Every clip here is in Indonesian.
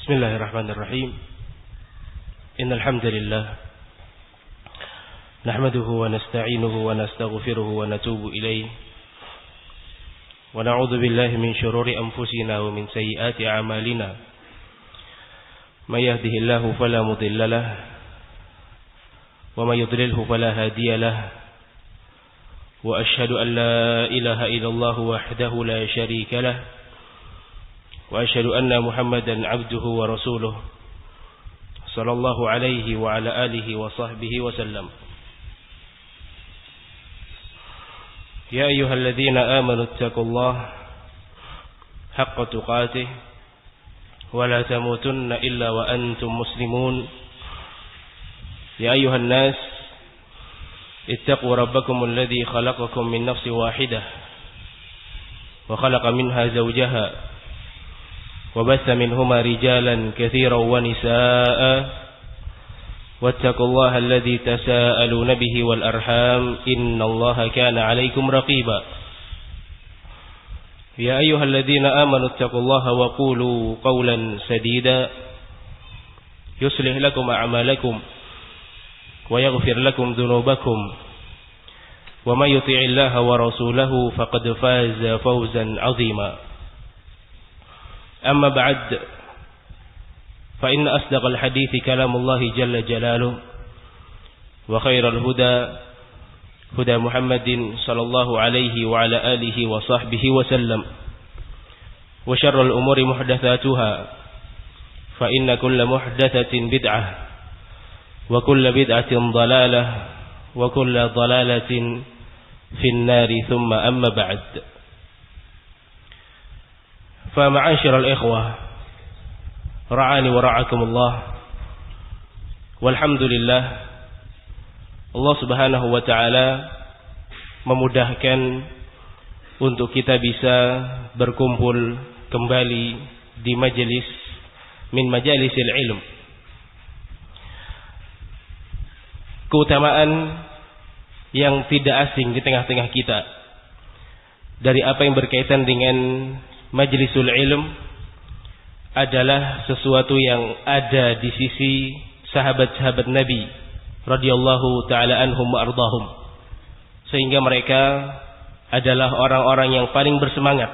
Bismillahirrahmanirrahim. Innal hamdalillah nahmaduhu wa nasta'inuhu wa nastaghfiruhu wa natubu ilayh wa na'udzu billahi min shururi anfusina wa min sayyiati a'malina. May yahdihillahu fala mudilla lahu wa may yudlilhu fala hadiya lahu. Wa asyhadu an la ilaha illallah wahdahu la syarika lahu wa asyhadu anna Muhammadan abduhu wa rasuluh sallallahu alaihi wa ala alihi wa sahbihi wa sallam. Ya ayyuhalladzina amanu taqullaha haqqa tuqatih wa la tamutunna illa wa antum muslimun. Ya ayyuhan nas ittaqu rabbakum alladzi khalaqakum min nafsin wahidah wa khalaqa minha zawjaha وبث منهما رجالا كثيرا ونساء واتقوا الله الذي تساءلون به والأرحام إن الله كان عليكم رقيبا. يا أيها الذين آمنوا اتقوا الله وقولوا قولا سديدا يصلح لكم أعمالكم ويغفر لكم ذنوبكم ومن يطع الله ورسوله فقد فاز فوزا عظيما. أما بعد فإن أصدق الحديث كلام الله جل جلاله وخير الهدى هدى محمد صلى الله عليه وعلى آله وصحبه وسلم وشر الأمور محدثاتها فإن كل محدثة بدعة وكل بدعة ضلالة وكل ضلالة في النار ثم أما بعد. Fama'asyiral ikhwah ra'ani wa ra'akumullah. Walhamdulillah, Allah Subhanahu wa taala memudahkan untuk kita bisa berkumpul kembali di majelis min majalisil ilm. Keutamaan yang tidak asing di tengah-tengah kita dari apa yang berkaitan dengan majlisul ilm adalah sesuatu yang ada di sisi sahabat-sahabat Nabi radhiyallahu taala anhum wa ardahum, sehingga mereka adalah orang-orang yang paling bersemangat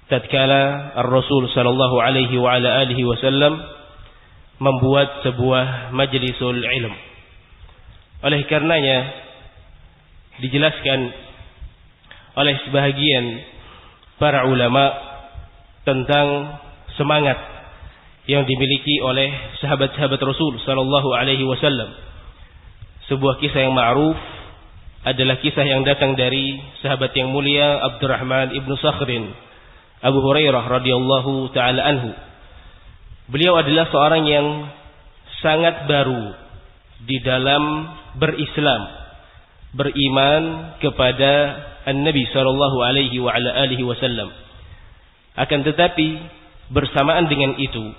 tatkala Ar-Rasul sallallahu alaihi wa ala alihi wasallam membuat sebuah majlisul ilm. Oleh karenanya dijelaskan oleh sebahagian para ulama tentang semangat yang dimiliki oleh sahabat-sahabat Rasul sallallahu alaihi wasallam. Sebuah kisah yang ma'ruf adalah kisah yang datang dari sahabat yang mulia Abdurrahman ibnu Sakhrin, Abu Hurairah radhiyallahu taala anhu. Beliau adalah seorang yang sangat baru di dalam berislam, beriman kepada An-Nabi sallallahu alaihi wa ala alihi wasallam. Akan tetapi bersamaan dengan itu,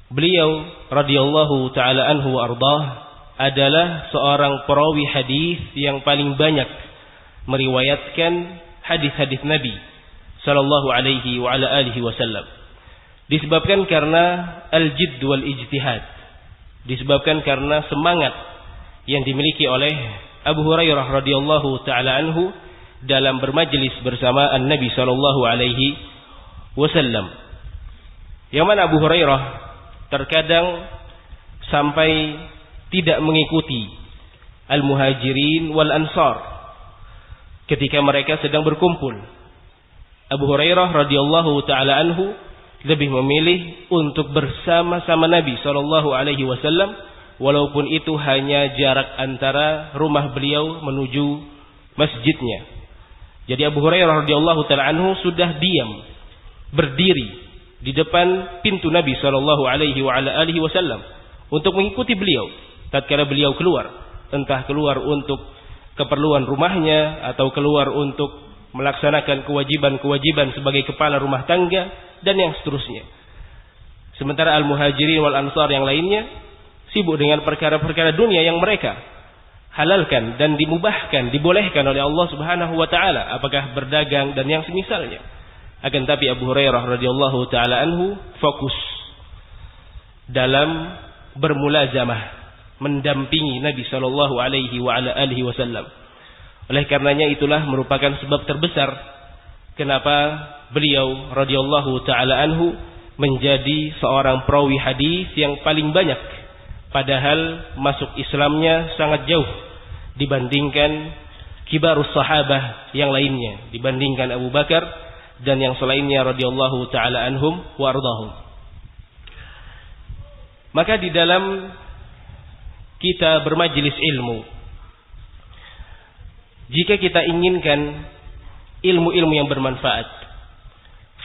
beliau radhiyallahu taala anhu wa ardah adalah seorang perawi hadis yang paling banyak meriwayatkan hadis-hadis Nabi sallallahu alaihi wa ala alihi wasallam. Disebabkan karena al-jidd wal ijtihad, disebabkan karena semangat yang dimiliki oleh Abu Hurairah radhiyallahu taala anhu dalam bermajlis bersama An-Nabi sallallahu alaihi wasallam. Yang mana Abu Hurairah terkadang sampai tidak mengikuti Al-Muhajirin wal Ansar ketika mereka sedang berkumpul. Abu Hurairah radhiyallahu taala anhu lebih memilih untuk bersama-sama Nabi sallallahu alaihi wasallam, walaupun itu hanya jarak antara rumah beliau menuju masjidnya. Jadi Abu Hurairah radhiyallahu taala anhu sudah diam berdiri di depan pintu Nabi sallallahu alaihi wa ala alihi wasallam untuk mengikuti beliau tatkala beliau keluar, entah keluar untuk keperluan rumahnya atau keluar untuk melaksanakan kewajiban-kewajiban sebagai kepala rumah tangga dan yang seterusnya. Sementara Al-Muhajirin wal Ansar yang lainnya sibuk dengan perkara-perkara dunia yang mereka halalkan dan dimubahkan, dibolehkan oleh Allah Subhanahu wa taala, apakah berdagang dan yang semisalnya. Akan tapi Abu Hurairah radhiyallahu taala anhu fokus dalam bermulazamah, mendampingi Nabi sallallahu alaihi wasallam. Oleh karenanya itulah merupakan sebab terbesar kenapa beliau radhiyallahu taala anhu menjadi seorang perawi hadis yang paling banyak, padahal masuk Islamnya sangat jauh dibandingkan kibarus sahabah yang lainnya, dibandingkan Abu Bakar dan yang selainnya radhiyallahu taala anhum wa ardahum. Maka di dalam kita bermajelis ilmu, jika kita inginkan ilmu-ilmu yang bermanfaat,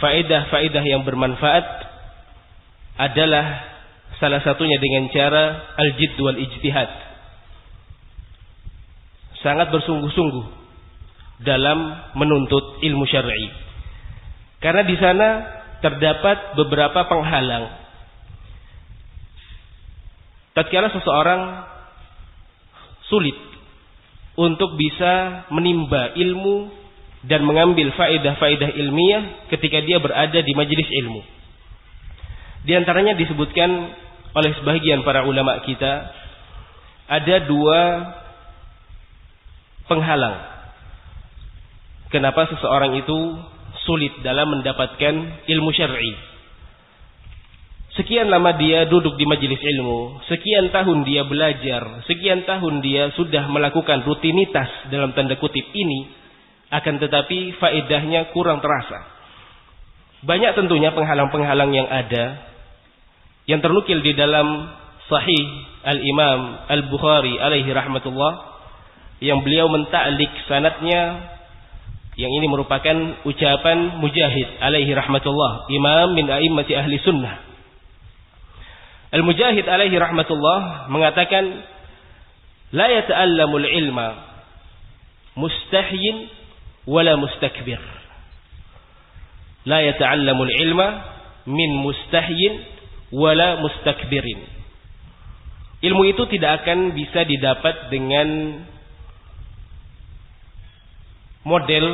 faedah-faedah yang bermanfaat, adalah salah satunya dengan cara al-jidd wal ijtihad. Sangat bersungguh-sungguh dalam menuntut ilmu syar'i. Karena di sana terdapat beberapa penghalang. Tatkala seseorang sulit untuk bisa menimba ilmu dan mengambil faedah-faedah ilmiah ketika dia berada di majelis ilmu. Di antaranya disebutkan oleh sebagian para ulama kita, ada dua penghalang kenapa seseorang itu sulit dalam mendapatkan ilmu syar'i. Sekian lama dia duduk di majelis ilmu, sekian tahun dia belajar, sekian tahun dia sudah melakukan rutinitas dalam tanda kutip ini, akan tetapi faedahnya kurang terasa. Banyak tentunya penghalang-penghalang yang ada, yang ternukil di dalam Sahih Al-Imam Al-Bukhari alaihi rahmatullah, yang beliau menta'lik sanadnya, yang ini merupakan ucapan Mujahid alaihi rahmatullah, imam min a'immati ahli sunnah. Al-Mujahid alaihi rahmatullah mengatakan, la yata'allamul ilma mustahyin wala mustakbir. La yata'allamul ilma min mustahyin wala mustakbirin. Ilmu itu tidak akan bisa didapat dengan model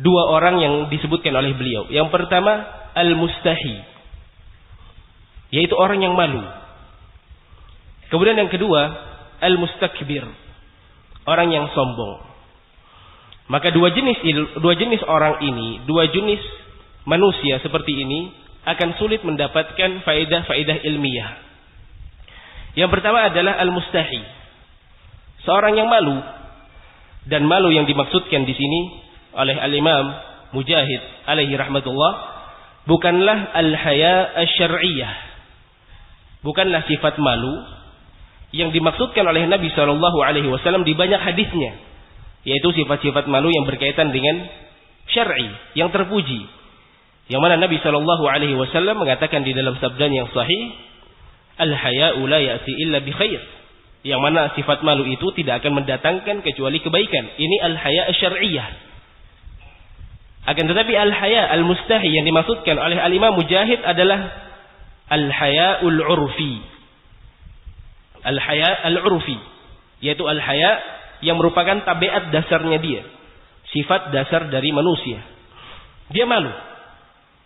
dua orang yang disebutkan oleh beliau. Yang pertama, al-mustahi, yaitu orang yang malu. Kemudian yang kedua, al-mustakbir, orang yang sombong. Maka dua jenis orang ini, dua jenis manusia seperti ini akan sulit mendapatkan faedah-faedah ilmiah. Yang pertama adalah al-mustahi, seorang yang malu. Dan malu yang dimaksudkan di sini oleh al-Imam Mujahid alaihi rahmatullah bukanlah al-haya asy-syar'iyyah. Bukanlah sifat malu yang dimaksudkan oleh Nabi sallallahu alaihi wasallam di banyak hadisnya, yaitu sifat-sifat malu yang berkaitan dengan syar'i yang terpuji. Yang mana Nabi sallallahu alaihi wasallam mengatakan di dalam sabdanya yang sahih, al-haya'u la ya'ti illa bi khair. Yang mana sifat malu itu tidak akan mendatangkan kecuali kebaikan. Ini al-haya asy-syar'iyyah. Akan tetapi al-haya al-mustahi yang dimaksudkan oleh al-Imam Mujahid adalah al-haya'ul 'urfi. Al-haya al-'urfi, yaitu al-haya yang merupakan tabiat dasarnya dia, sifat dasar dari manusia. Dia malu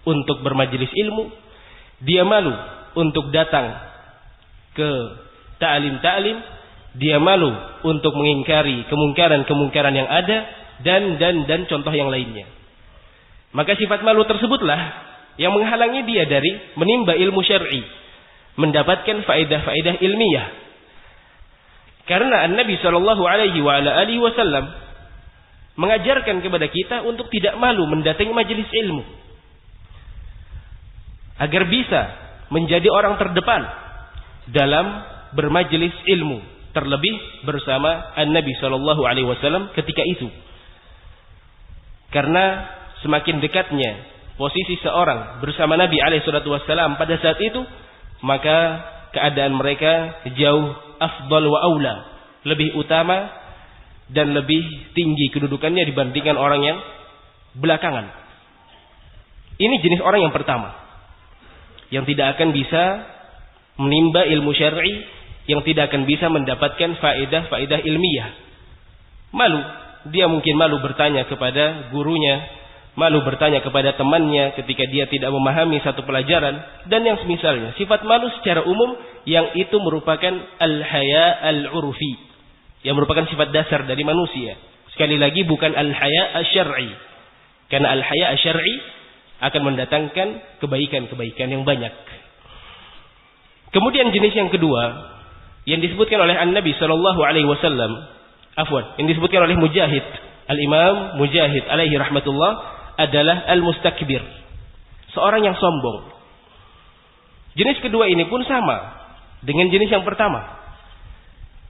untuk bermajelis ilmu, dia malu untuk datang ke ta'lim, dia malu untuk mengingkari kemungkaran-kemungkaran yang ada, dan contoh yang lainnya. Maka sifat malu tersebutlah yang menghalangi dia dari menimba ilmu syar'i, mendapatkan faedah-faedah ilmiah. Karena Nabi sallallahu alaihi wasallam mengajarkan kepada kita untuk tidak malu mendatangi majelis ilmu, agar bisa menjadi orang terdepan dalam bermajelis ilmu, terlebih bersama Nabi sallallahu alaihi wasallam ketika itu. Karena semakin dekatnya posisi seorang bersama Nabi alaihi salatu wasallam pada saat itu, maka keadaan mereka jauh afdal wa aula, lebih utama dan lebih tinggi kedudukannya dibandingkan orang yang belakangan. Ini jenis orang yang pertama, yang tidak akan bisa menimba ilmu syar'i, yang tidak akan bisa mendapatkan faedah-faedah ilmiah. Malu, dia mungkin malu bertanya kepada gurunya, malu bertanya kepada temannya ketika dia tidak memahami satu pelajaran, dan yang semisalnya. Sifat malu secara umum yang itu merupakan al-haya al-urfi, yang merupakan sifat dasar dari manusia. Sekali lagi bukan al-haya asy-syar'i. Karena al-haya asy-syar'i akan mendatangkan kebaikan-kebaikan yang banyak. Kemudian jenis yang kedua yang disebutkan oleh An-Nabi sallallahu alaihi wasallam, yang disebutkan oleh Mujahid, Al-Imam Mujahid alaihi rahmatullah, adalah al-mustakbir, seorang yang sombong. Jenis kedua ini pun sama dengan jenis yang pertama.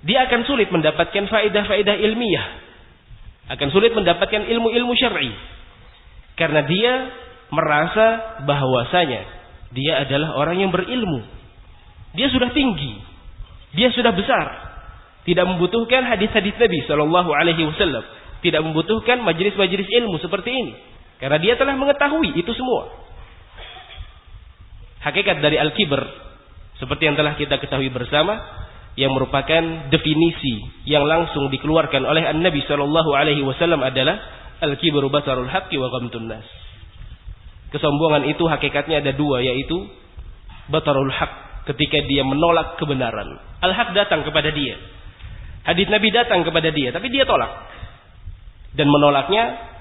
Dia akan sulit mendapatkan faedah-faedah ilmiah, akan sulit mendapatkan ilmu-ilmu syar'i, karena dia merasa bahwasanya dia adalah orang yang berilmu. Dia sudah tinggi, dia sudah besar, tidak membutuhkan hadis-hadis Nabi sallallahu alaihi wasallam, tidak membutuhkan majelis-majelis ilmu seperti ini, karena dia telah mengetahui itu semua. Hakikat dari al-kibr, seperti yang telah kita ketahui bersama, yang merupakan definisi yang langsung dikeluarkan oleh An-Nabi sallallahu alaihi wasallam adalah al-kibru batarul haqqi wa ghamtun nas. Kesombongan itu hakikatnya ada dua, yaitu batarul haqq, ketika dia menolak kebenaran. Al-haq datang kepada dia, hadis Nabi datang kepada dia, tapi dia tolak. Dan menolaknya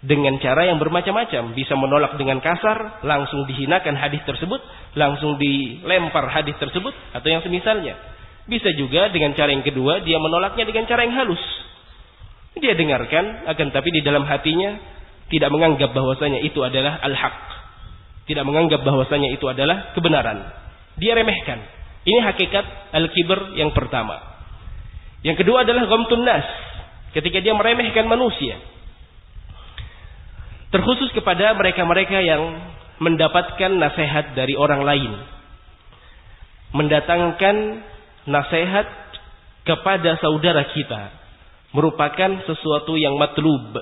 dengan cara yang bermacam-macam. Bisa menolak dengan kasar, langsung dihinakan hadis tersebut, langsung dilempar hadis tersebut, atau yang semisalnya. Bisa juga dengan cara yang kedua, dia menolaknya dengan cara yang halus. Dia dengarkan, akan tapi di dalam hatinya tidak menganggap bahwasanya itu adalah al-haq, tidak menganggap bahwasanya itu adalah kebenaran. Dia remehkan. Ini hakikat al-kibr yang pertama. Yang kedua adalah ghamtun nas, ketika dia meremehkan manusia, terkhusus kepada mereka-mereka yang mendapatkan nasihat dari orang lain, mendatangkan nasihat kepada saudara kita, merupakan sesuatu yang matlub,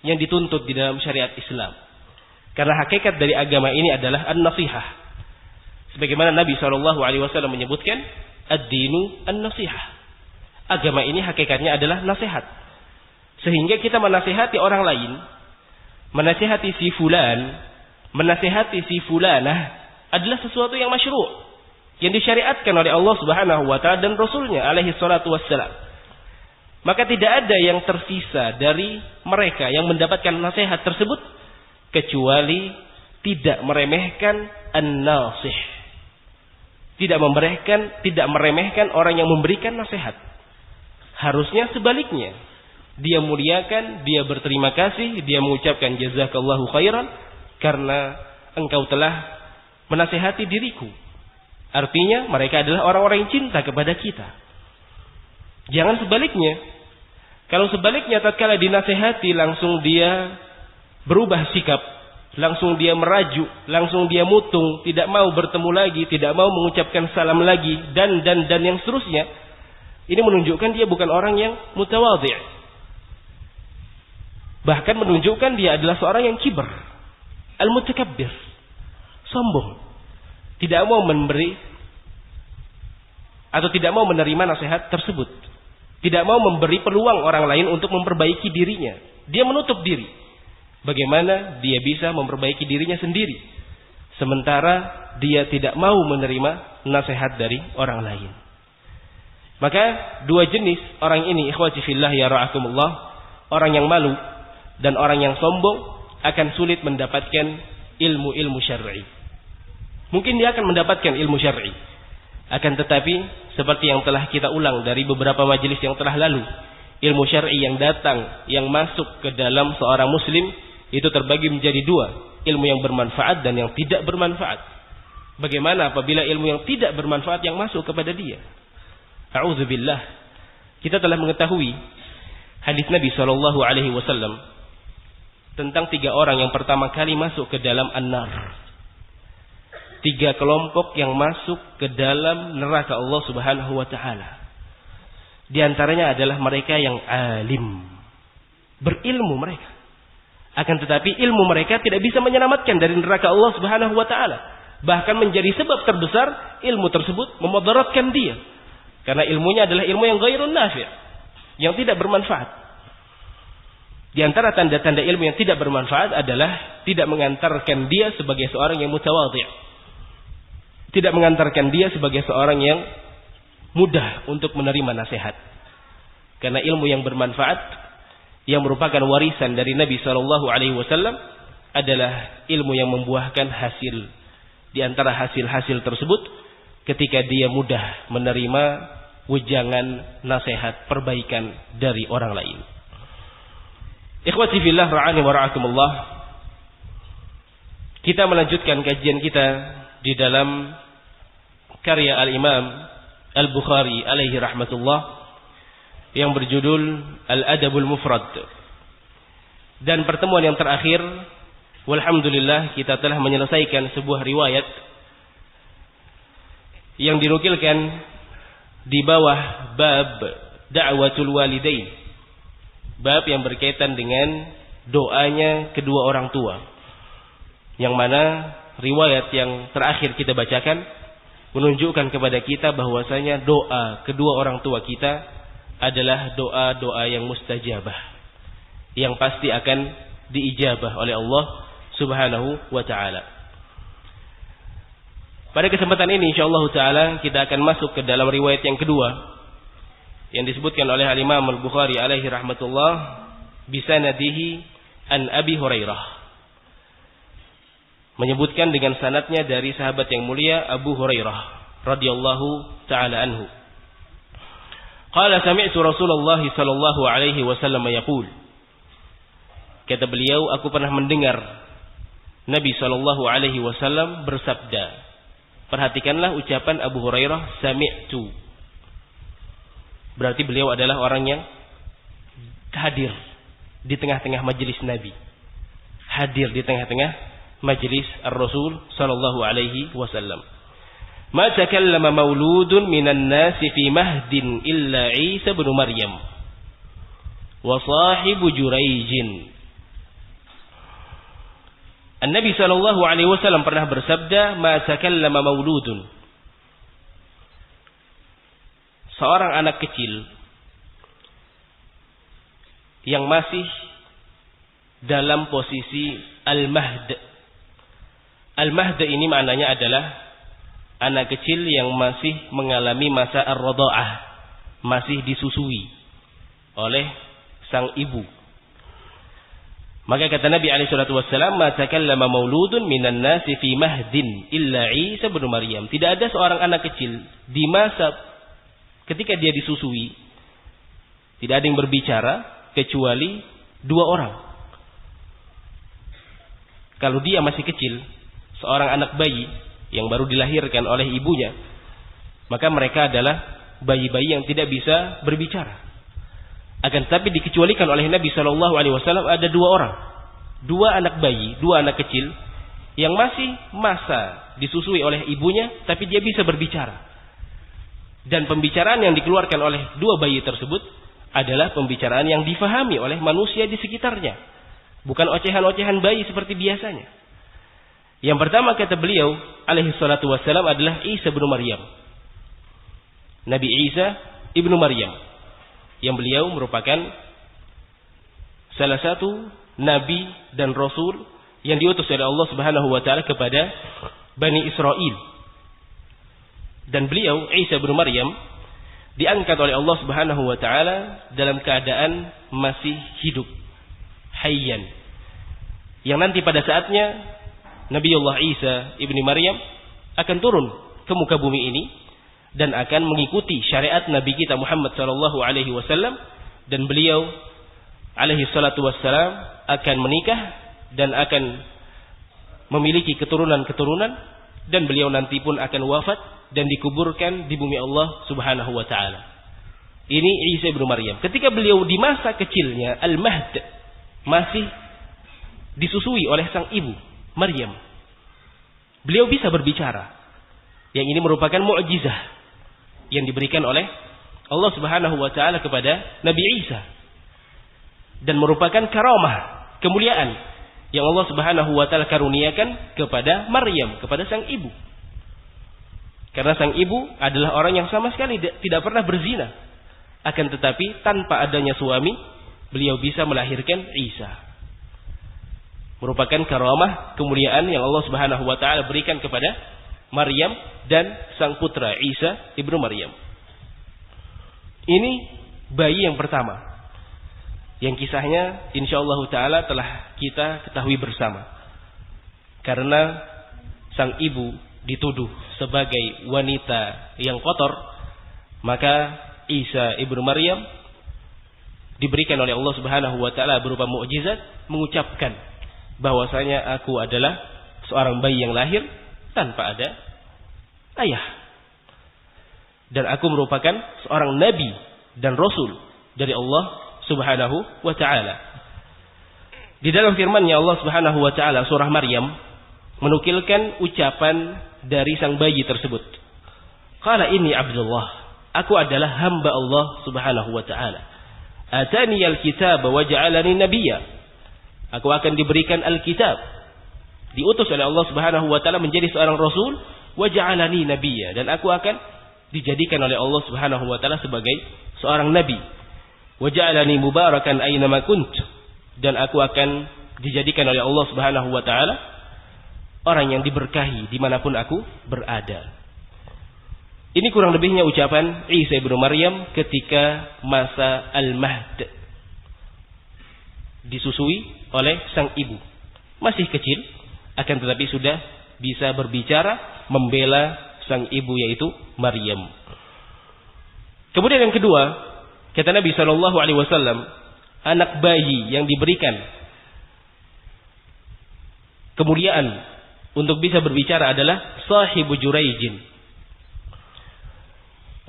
yang dituntut di dalam syariat Islam. Karena hakikat dari agama ini adalah an-nasihah. Sebagaimana Nabi SAW menyebutkan, ad-dinu an-nasihah. Agama ini hakikatnya adalah nasihat. Sehingga kita menasihati orang lain, menasihati si fulan, menasihati si fulanah, adalah sesuatu yang masyru', yang disyariatkan oleh Allah Subhanahu wa ta'ala dan Rasulnya alaihi salatu wassalam. Maka tidak ada yang tersisa dari mereka yang mendapatkan nasihat tersebut kecuali tidak meremehkan an-nasih, tidak meremehkan orang yang memberikan nasihat. Harusnya sebaliknya, dia muliakan, dia berterima kasih, dia mengucapkan jazakallahu khairan karena engkau telah menasihati diriku. Artinya mereka adalah orang-orang yang cinta kepada kita. Jangan sebaliknya. Kalau sebaliknya, tatkala dinasihati langsung dia berubah sikap, langsung dia merajuk, langsung dia mutung, tidak mau bertemu lagi, tidak mau mengucapkan salam lagi, dan yang seterusnya. Ini menunjukkan dia bukan orang yang mutawadhi'. Bahkan menunjukkan dia adalah seorang yang kibr, al-mutakabbir, sombong, tidak mau memberi atau tidak mau menerima nasihat tersebut, tidak mau memberi peluang orang lain untuk memperbaiki dirinya. Dia menutup diri. Bagaimana dia bisa memperbaiki dirinya sendiri, sementara dia tidak mau menerima nasihat dari orang lain. Maka dua jenis orang ini, ikhwati fillah ya ra'akumullah, orang yang malu dan orang yang sombong, akan sulit mendapatkan ilmu-ilmu syar'i. Mungkin dia akan mendapatkan ilmu syar'i, akan tetapi seperti yang telah kita ulang dari beberapa majelis yang telah lalu, ilmu syar'i yang datang, yang masuk ke dalam seorang muslim, itu terbagi menjadi dua, ilmu yang bermanfaat dan yang tidak bermanfaat. Bagaimana apabila ilmu yang tidak bermanfaat yang masuk kepada dia? A'udzubillah. Kita telah mengetahui hadis Nabi SAW tentang tiga orang yang pertama kali masuk ke dalam an-nar. Tiga kelompok yang masuk ke dalam neraka Allah Subhanahu wa ta'ala. Di antaranya adalah mereka yang alim, berilmu mereka. Akan tetapi ilmu mereka tidak bisa menyelamatkan dari neraka Allah Subhanahu wa ta'ala. Bahkan menjadi sebab terbesar ilmu tersebut memudaratkan dia. Karena ilmunya adalah ilmu yang ghairun nafi', yang tidak bermanfaat. Di antara tanda-tanda ilmu yang tidak bermanfaat adalah tidak mengantarkan dia sebagai seorang yang mutawadhi'. Tidak mengantarkan dia sebagai seorang yang mudah untuk menerima nasihat. Karena ilmu yang bermanfaat yang merupakan warisan dari Nabi sallallahu alaihi wasallam adalah ilmu yang membuahkan hasil. Di antara hasil-hasil tersebut ketika dia mudah menerima wejangan, nasihat, perbaikan dari orang lain. Ikhwati fillah ra'ani wa ra'akumullah. Kita melanjutkan kajian kita di dalam karya Al-Imam Al-Bukhari alaihi rahmatullah yang berjudul Al-Adabul Mufrad. Dan pertemuan yang terakhir, walhamdulillah, kita telah menyelesaikan sebuah riwayat yang dinukilkan di bawah bab da'watul walidain. Bab yang berkaitan dengan doanya kedua orang tua. Yang mana riwayat yang terakhir kita bacakan menunjukkan kepada kita bahwasanya doa kedua orang tua kita adalah doa-doa yang mustajabah, yang pasti akan diijabah oleh Allah Subhanahu wa taala. Pada kesempatan ini insyaallah taala kita akan masuk ke dalam riwayat yang kedua yang disebutkan oleh Al-Imam Al-Bukhari alaihi rahmatullah bisanadihi an Abi Hurairah, menyebutkan dengan sanadnya dari sahabat yang mulia Abu Hurairah radhiyallahu taala anhu. Qala sami'tu Rasulullah sallallahu alaihi wasallam yaqul. Kata beliau, aku pernah mendengar Nabi sallallahu alaihi wasallam bersabda. Perhatikanlah ucapan Abu Hurairah sami'tu. Berarti beliau adalah orang yang hadir di tengah-tengah majelis Nabi. Hadir di tengah-tengah majelis Ar-Rasul sallallahu alaihi wasallam. Ma takallama mauludun minan nasi fi mahdin illa Isa bin Maryam wa sahibu Juraijin. An-Nabi sallallahu alaihi wasallam pernah bersabda, ma takallama mauludun. Seorang anak kecil yang masih dalam posisi al-mahd. Al-mahd ini maknanya adalah anak kecil yang masih mengalami masa ar-radha'ah, masih disusui oleh sang ibu. Maka kata Nabi alaihi salatu wassalam, ma takallama mauludun minan nasi fi mahdin illa Isa bin Maryam. Tidak ada seorang anak kecil di masa ketika dia disusui, tidak ada yang berbicara kecuali dua orang. Kalau dia masih kecil, seorang anak bayi yang baru dilahirkan oleh ibunya, maka mereka adalah bayi-bayi yang tidak bisa berbicara. Akan tetapi dikecualikan oleh Nabi sallallahu alaihi wasallam ada dua orang, dua anak bayi, dua anak kecil yang masih masa disusui oleh ibunya, tapi dia bisa berbicara. Dan pembicaraan yang dikeluarkan oleh dua bayi tersebut adalah pembicaraan yang difahami oleh manusia di sekitarnya, bukan ocehan-ocehan bayi seperti biasanya. Yang pertama kata beliau alaihi salatu wassalam adalah Isa bin Maryam. Nabi Isa ibnu Maryam, yang beliau merupakan salah satu nabi dan rasul yang diutus oleh Allah Subhanahu wa taala kepada Bani Israel. Dan beliau Isa bin Maryam diangkat oleh Allah Subhanahu wa taala dalam keadaan masih hidup, hayyan. Yang nanti pada saatnya Nabiullah Isa ibni Maryam akan turun ke muka bumi ini dan akan mengikuti syariat Nabi kita Muhammad sallallahu alaihi wasallam, dan beliau alaihi salatu wassalam akan menikah dan akan memiliki keturunan-keturunan, dan beliau nanti pun akan wafat dan dikuburkan di bumi Allah Subhanahu wa taala. Ini Isa bin Maryam. Ketika beliau di masa kecilnya al-mahd, masih disusui oleh sang ibu Maryam, beliau bisa berbicara. Yang ini merupakan mukjizah yang diberikan oleh Allah Subhanahu wa taala kepada Nabi Isa, dan merupakan karamah, kemuliaan yang Allah Subhanahu wa taala karuniakan kepada Maryam, kepada sang ibu. Karena sang ibu adalah orang yang sama sekali tidak pernah berzina. Akan tetapi tanpa adanya suami, beliau bisa melahirkan Isa. Merupakan karamah, kemuliaan yang Allah Subhanahu wa taala berikan kepada Maryam dan sang putra Isa ibnu Maryam. Ini bayi yang pertama, yang kisahnya insyaallah taala telah kita ketahui bersama. Karena sang ibu dituduh sebagai wanita yang kotor, maka Isa ibnu Maryam diberikan oleh Allah Subhanahu wa taala berupa mukjizat, mengucapkan bahwasanya aku adalah seorang bayi yang lahir tanpa ada ayah, dan aku merupakan seorang nabi dan rasul dari Allah Subhanahu wa taala. Di dalam firman-Nya Allah Subhanahu wa taala surah Maryam menukilkan ucapan dari sang bayi tersebut. Qala inni Abdullah, aku adalah hamba Allah Subhanahu wa taala. Atani al-kitab wa ja'alani nabiyya. Aku akan diberikan Alkitab, diutus oleh Allah Subhanahu wa taala menjadi seorang rasul, wa ja'alani nabiyya, dan aku akan dijadikan oleh Allah Subhanahu wa taala sebagai seorang nabi. Wa ja'alani mubarakan aina ma kunt, dan aku akan dijadikan oleh Allah Subhanahu wa taala orang yang diberkahi dimanapun aku berada. Ini kurang lebihnya ucapan Isa ibnu Maryam ketika masa al-mahd, disusui oleh sang ibu. Masih kecil, akan tetapi sudah bisa berbicara, membela sang ibu yaitu Maryam. Kemudian yang kedua, kata Nabi sallallahu alaihi wasallam, anak bayi yang diberikan kemuliaan untuk bisa berbicara adalah sahibu Juraijin.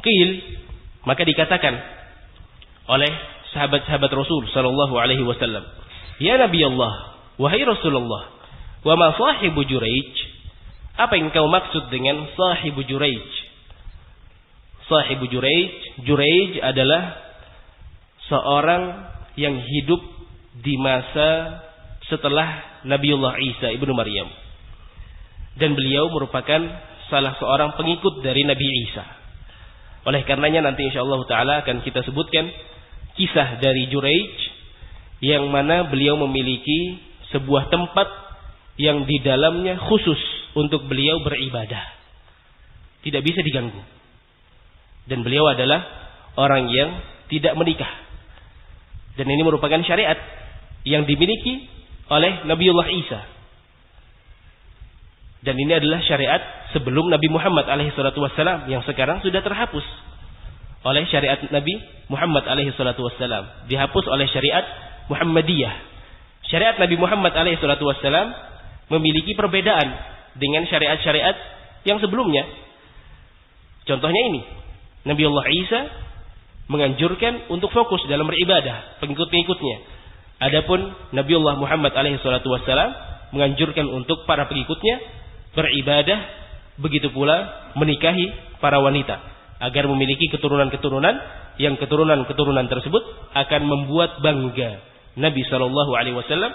Qil, maka dikatakan oleh sahabat-sahabat Rasul sallallahu alaihi wasallam, ya Nabi Allah, wahai Rasulullah, wa ma sahibu Juraij? Apa yang kau maksud dengan sahibu Juraij? Sahibu Juraij adalah seorang yang hidup di masa setelah Nabiullah Isa ibnu Maryam, dan beliau merupakan salah seorang pengikut dari Nabi Isa. Oleh karenanya nanti insyaallah taala akan kita sebutkan kisah dari Juraij, yang mana beliau memiliki sebuah tempat yang di dalamnya khusus untuk beliau beribadah, tidak bisa diganggu. Dan beliau adalah orang yang tidak menikah, dan ini merupakan syariat yang dimiliki oleh Nabiullah Isa. Dan ini adalah syariat sebelum Nabi Muhammad alaihissalatu wassalam, yang sekarang sudah terhapus oleh syariat Nabi Muhammad alaihissalatu wassalam, dihapus oleh syariat Muhammadiyah. Syariat Nabi Muhammad alaihissalatu wassalam memiliki perbedaan dengan syariat-syariat yang sebelumnya. Contohnya ini, Nabiullah Isa menganjurkan untuk fokus dalam beribadah pengikut-pengikutnya. Adapun Nabiullah Muhammad alaihissalatu wassalam menganjurkan untuk para pengikutnya beribadah, begitu pula menikahi para wanita, agar memiliki keturunan-keturunan yang keturunan-keturunan tersebut akan membuat bangga Nabi sallallahu alaihi wasallam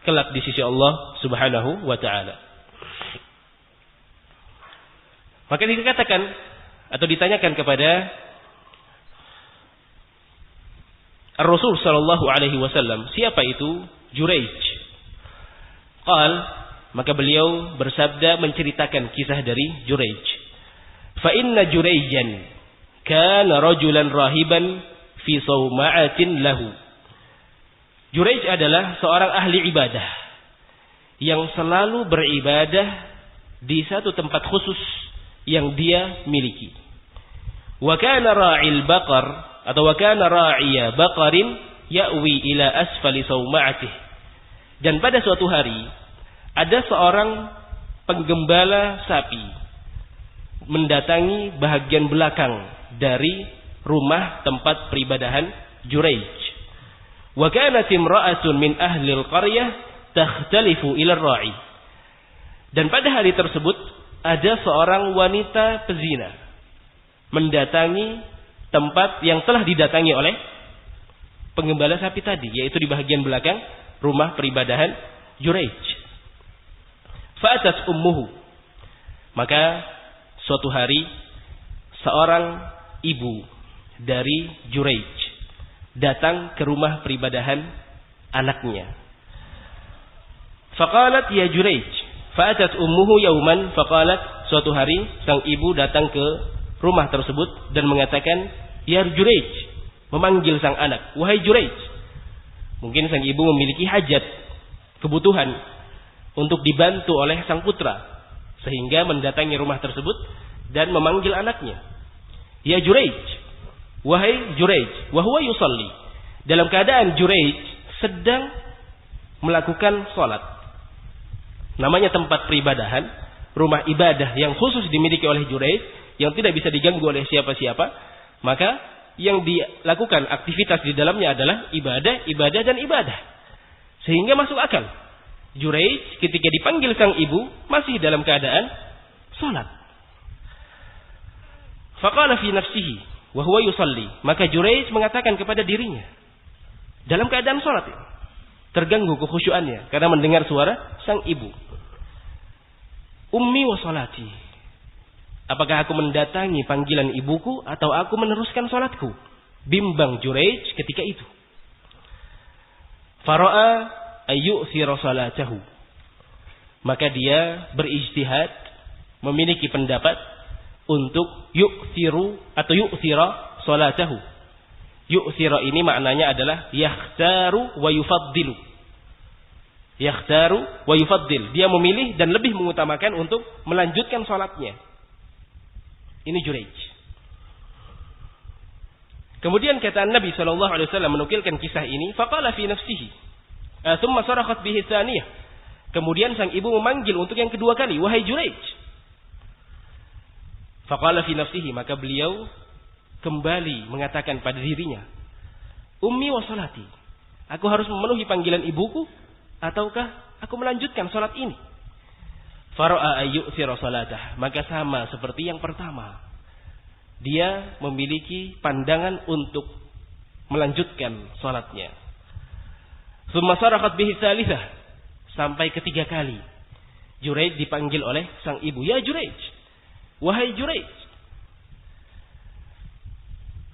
kelak di sisi Allah Subhanahu wa taala. Maka dikatakan atau ditanyakan kepada Rasul sallallahu alaihi wasallam, siapa itu Juraij? Qal, maka beliau bersabda menceritakan kisah dari Juraij. Fa inna Juraijan kana rajulan rahiban fi sawma'atin lahu. Juraij adalah seorang ahli ibadah yang selalu beribadah di satu tempat khusus yang dia miliki. Wa kana ra'il baqar atau wa kana ra'iya baqarin ya'wi ila asfali sawma'atih. Dan pada suatu hari ada seorang penggembala sapi mendatangi bahagian belakang dari rumah tempat peribadahan Juraij. Wa kanat imra'atun min ahli al-qaryah takhtalifu ila ar-ra'i. Dan pada hari tersebut ada seorang wanita pezina mendatangi tempat yang telah didatangi oleh penggembala sapi tadi, yaitu di bahagian belakang rumah peribadahan Juraij. Fa'atat ummuhu. Maka suatu hari seorang ibu dari Juraij datang ke rumah peribadahan anaknya. Faqalat ya Jurayj, fa'atat ummuhu yauman faqalat, suatu hari sang ibu datang ke rumah tersebut dan mengatakan ya Jurayj, memanggil sang anak, wahai Jurayj. Mungkin sang ibu memiliki hajat, kebutuhan untuk dibantu oleh sang putra, sehingga mendatangi rumah tersebut dan memanggil anaknya. Ya Jurayj, wahai Jurayj, wa huwa yusalli. Dalam keadaan Jurayj sedang melakukan salat. Namanya tempat peribadahan, rumah ibadah yang khusus dimiliki oleh Jurayj, yang tidak bisa diganggu oleh siapa-siapa, maka yang dilakukan aktivitas di dalamnya adalah ibadah, ibadah dan ibadah. Sehingga masuk akal. Jurayj ketika dipanggil sang ibu masih dalam keadaan salat. Faqala fi nafsihi wa huwa yusalli. Maka Jurayj mengatakan kepada dirinya dalam keadaan salat, terganggu kekhusyuannya karena mendengar suara sang ibu. Ummi wa salati. Apakah aku mendatangi panggilan ibuku atau aku meneruskan salatku? Bimbang Jurayj ketika itu. Fara'a ayyu'thira salatahu. Maka dia berijtihad, memiliki pendapat untuk yu'thiru atau yu'thira salatahu. Yu'thira ini maknanya adalah yakhtaru wa yufaddilu. Yakhtaru wa yufaddil. Dia memilih dan lebih mengutamakan untuk melanjutkan salatnya. Ini Jurayj. Kemudian kata Nabi SAW menukilkan kisah ini. Faqala fi nafsihi. Thumma sarakhat bihi tsaniyah. Kemudian sang ibu memanggil untuk yang kedua kali. Wahai Jurayj. Faqala fi nafsihi. Maka beliau kembali mengatakan pada dirinya. Ummi wa salati. Aku harus memenuhi panggilan ibuku. Ataukah aku melanjutkan salat ini? Fara'a ayyu'thira salatah. Maka sama seperti yang pertama. Dia memiliki pandangan untuk melanjutkan salatnya. Tsumma sarakhat bihi tsalitsah. Sampai ketiga kali Jurayj dipanggil oleh sang ibu. Ya Jurayj, wahai Jurayj.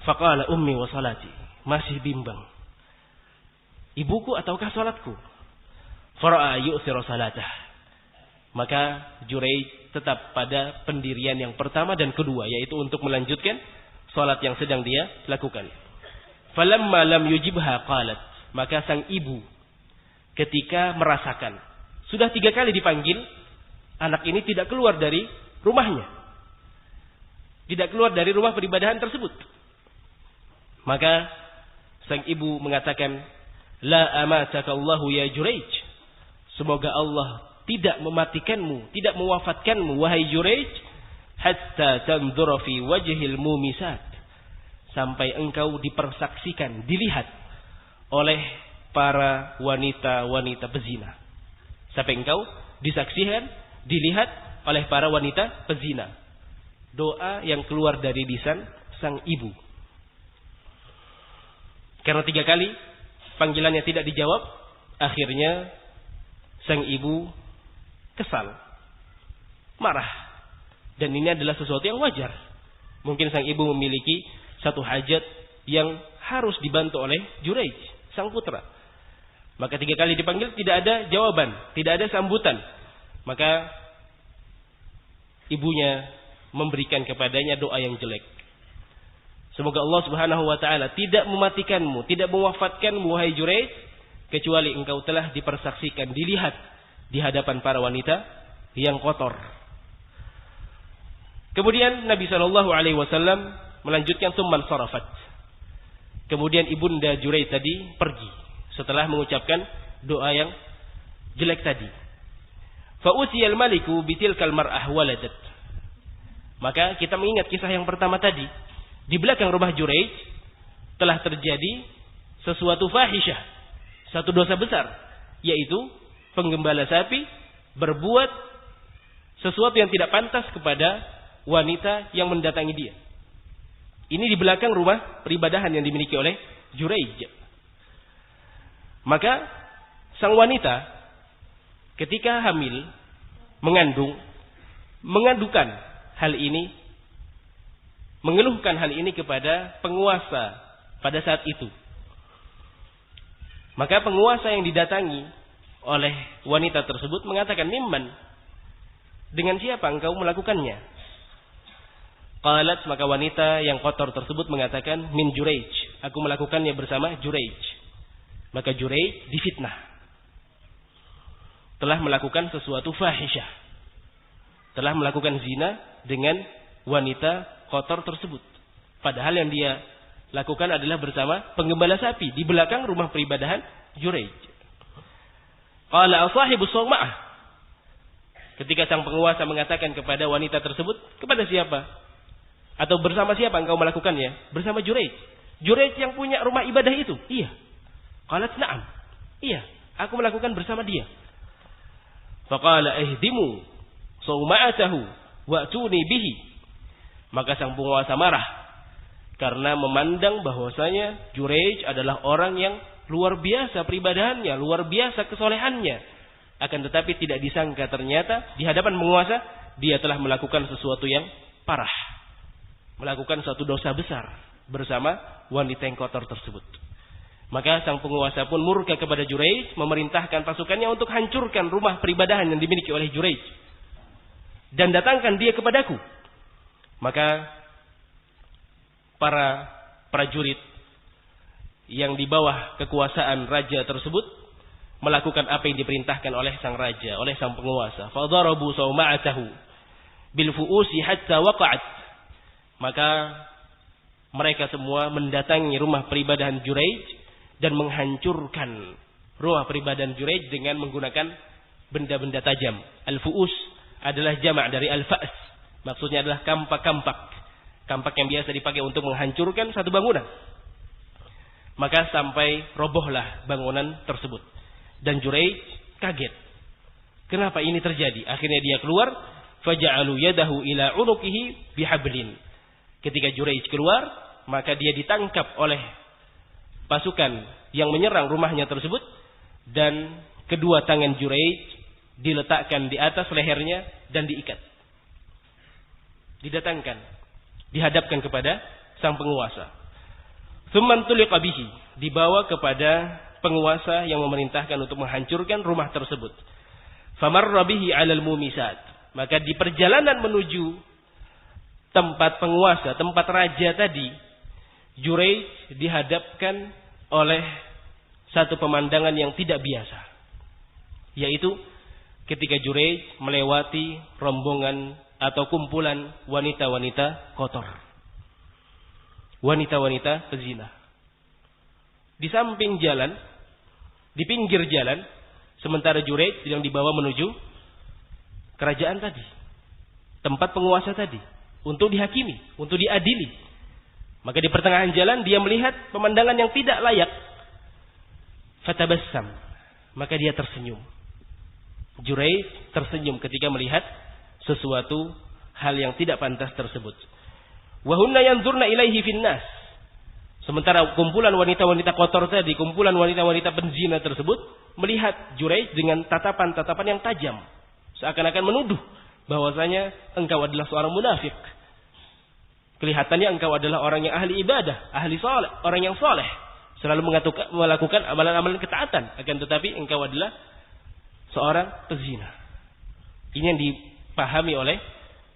Faqala ummi wa salati. Masih bimbang. Ibuku ataukah salatku? Fara'a ayyu'thira salatah. Maka Jurayj tetap pada pendirian yang pertama dan kedua, yaitu untuk melanjutkan salat yang sedang dia lakukan. Falamma lam yujibha qalat. Maka sang ibu ketika merasakan sudah 3 kali dipanggil, anak ini tidak keluar dari rumahnya, tidak keluar dari rumah peribadahan tersebut, maka sang ibu mengatakan, la amatakallahu ya Jurayj. Semoga Allah tidak mematikanmu, tidak mewafatkanmu wahai Jurayj, hatta tanzura fi wajhil mumisat, sampai engkau dipersaksikan, dilihat oleh para wanita-wanita pezina. Sampai engkau disaksikan, dilihat oleh para wanita pezina. Doa yang keluar dari lisan sang ibu. Karena 3 kali panggilannya tidak dijawab, akhirnya sang ibu kesal, marah. Dan ini adalah sesuatu yang wajar. Mungkin sang ibu memiliki satu hajat yang harus dibantu oleh Jurayj, sang putra. Maka 3 kali dipanggil tidak ada jawaban, tidak ada sambutan. Maka ibunya memberikan kepadanya doa yang jelek. Semoga Allah Subhanahu wa taala tidak mematikanmu, tidak mewafatkanmu wahai Jurayj, kecuali engkau telah dipersaksikan, dilihat di hadapan para wanita yang kotor. Kemudian Nabi SAW melanjutkan tsumman sarafat. Kemudian ibunda Jurayj tadi pergi setelah mengucapkan doa yang jelek tadi. Fa utiyal maliku bitilkal mar'ah waladat. Maka kita mengingat kisah yang pertama tadi. Di belakang rumah Jurayj telah terjadi sesuatu fahisyah, satu dosa besar, yaitu penggembala sapi berbuat sesuatu yang tidak pantas kepada wanita yang mendatangi dia. Ini di belakang rumah peribadahan yang dimiliki oleh Jurayj. Maka sang wanita ketika hamil, mengandung, mengadukan hal ini, mengeluhkan hal ini kepada penguasa pada saat itu. Maka penguasa yang didatangi oleh wanita tersebut mengatakan, mimman, dengan siapa engkau melakukannya? Qalat, maka wanita yang kotor tersebut mengatakan, min Juraij, aku melakukannya bersama Juraij. Maka Juraij difitnah, telah melakukan sesuatu fahisyah, telah melakukan zina dengan wanita kotor tersebut. Padahal yang dia lakukan adalah bersama penggembala sapi di belakang rumah peribadahan Juraij. Qala asahibu sawma'ah. Ketika sang penguasa mengatakan kepada wanita tersebut, kepada siapa? Atau bersama siapa engkau melakukannya? Bersama Juraij. Juraij yang punya rumah ibadah itu? Iya. Qalat na'am. Iya, aku melakukan bersama dia. Faqala ihdimu sawma'atahu wa'tuni bihi. Maka sang penguasa marah karena memandang bahwasanya Juraij adalah orang yang luar biasa peribadahannya, luar biasa kesolehannya. Akan tetapi tidak disangka ternyata di hadapan penguasa dia telah melakukan sesuatu yang parah, melakukan suatu dosa besar bersama wanita yang kotor tersebut. Maka sang penguasa pun murka kepada Juraij, memerintahkan pasukannya untuk hancurkan rumah peribadahan yang dimiliki oleh Juraij dan datangkan dia kepadaku. Maka para prajurit yang di bawah kekuasaan raja tersebut melakukan apa yang diperintahkan oleh sang raja, oleh sang penguasa. Fadarabu sawma'atahu bil fu'usi hatta waqa'at. Maka mereka semua mendatangi rumah peribadahan Juraij dan menghancurkan rumah peribadahan Juraij dengan menggunakan benda-benda tajam. Al-fu'us adalah jamak dari al-fa's. Maksudnya adalah kampak-kampak. Kampak yang biasa dipakai untuk menghancurkan satu bangunan. Maka sampai robohlah bangunan tersebut. Dan Juraij kaget. Kenapa ini terjadi? Akhirnya dia keluar. Faja'alu yadahu ila unukihi bihablin. Ketika Juraij keluar, maka dia ditangkap oleh pasukan yang menyerang rumahnya tersebut. Dan kedua tangan Juraij diletakkan di atas lehernya dan diikat. Didatangkan, dihadapkan kepada sang penguasa. Tsumman tuliqa bihi, dibawa kepada penguasa yang memerintahkan untuk menghancurkan rumah tersebut. Famarra bihi 'alal mumisat, maka di perjalanan menuju tempat penguasa, tempat raja tadi, Juraij dihadapkan oleh satu pemandangan yang tidak biasa, yaitu ketika Juraij melewati rombongan atau kumpulan wanita-wanita kotor, wanita-wanita pezina. Di samping jalan, di pinggir jalan, sementara Juraij sedang dibawa menuju kerajaan tadi, tempat penguasa tadi, untuk dihakimi, untuk diadili. Maka di pertengahan jalan dia melihat pemandangan yang tidak layak. Fatabassam, maka dia tersenyum. Juraij tersenyum ketika melihat sesuatu hal yang tidak pantas tersebut. Wa hunna yanzurna ilaihi finnas. Sementara kumpulan wanita-wanita kotor tadi, kumpulan wanita-wanita penzina tersebut melihat Juraij dengan tatapan-tatapan yang tajam, seakan-akan menuduh bahwasanya engkau adalah seorang munafik. Kelihatannya engkau adalah orang yang ahli ibadah, ahli saleh, orang yang saleh, selalu melakukan amalan-amalan ketaatan, akan tetapi engkau adalah seorang pezina. Ini yang dipahami oleh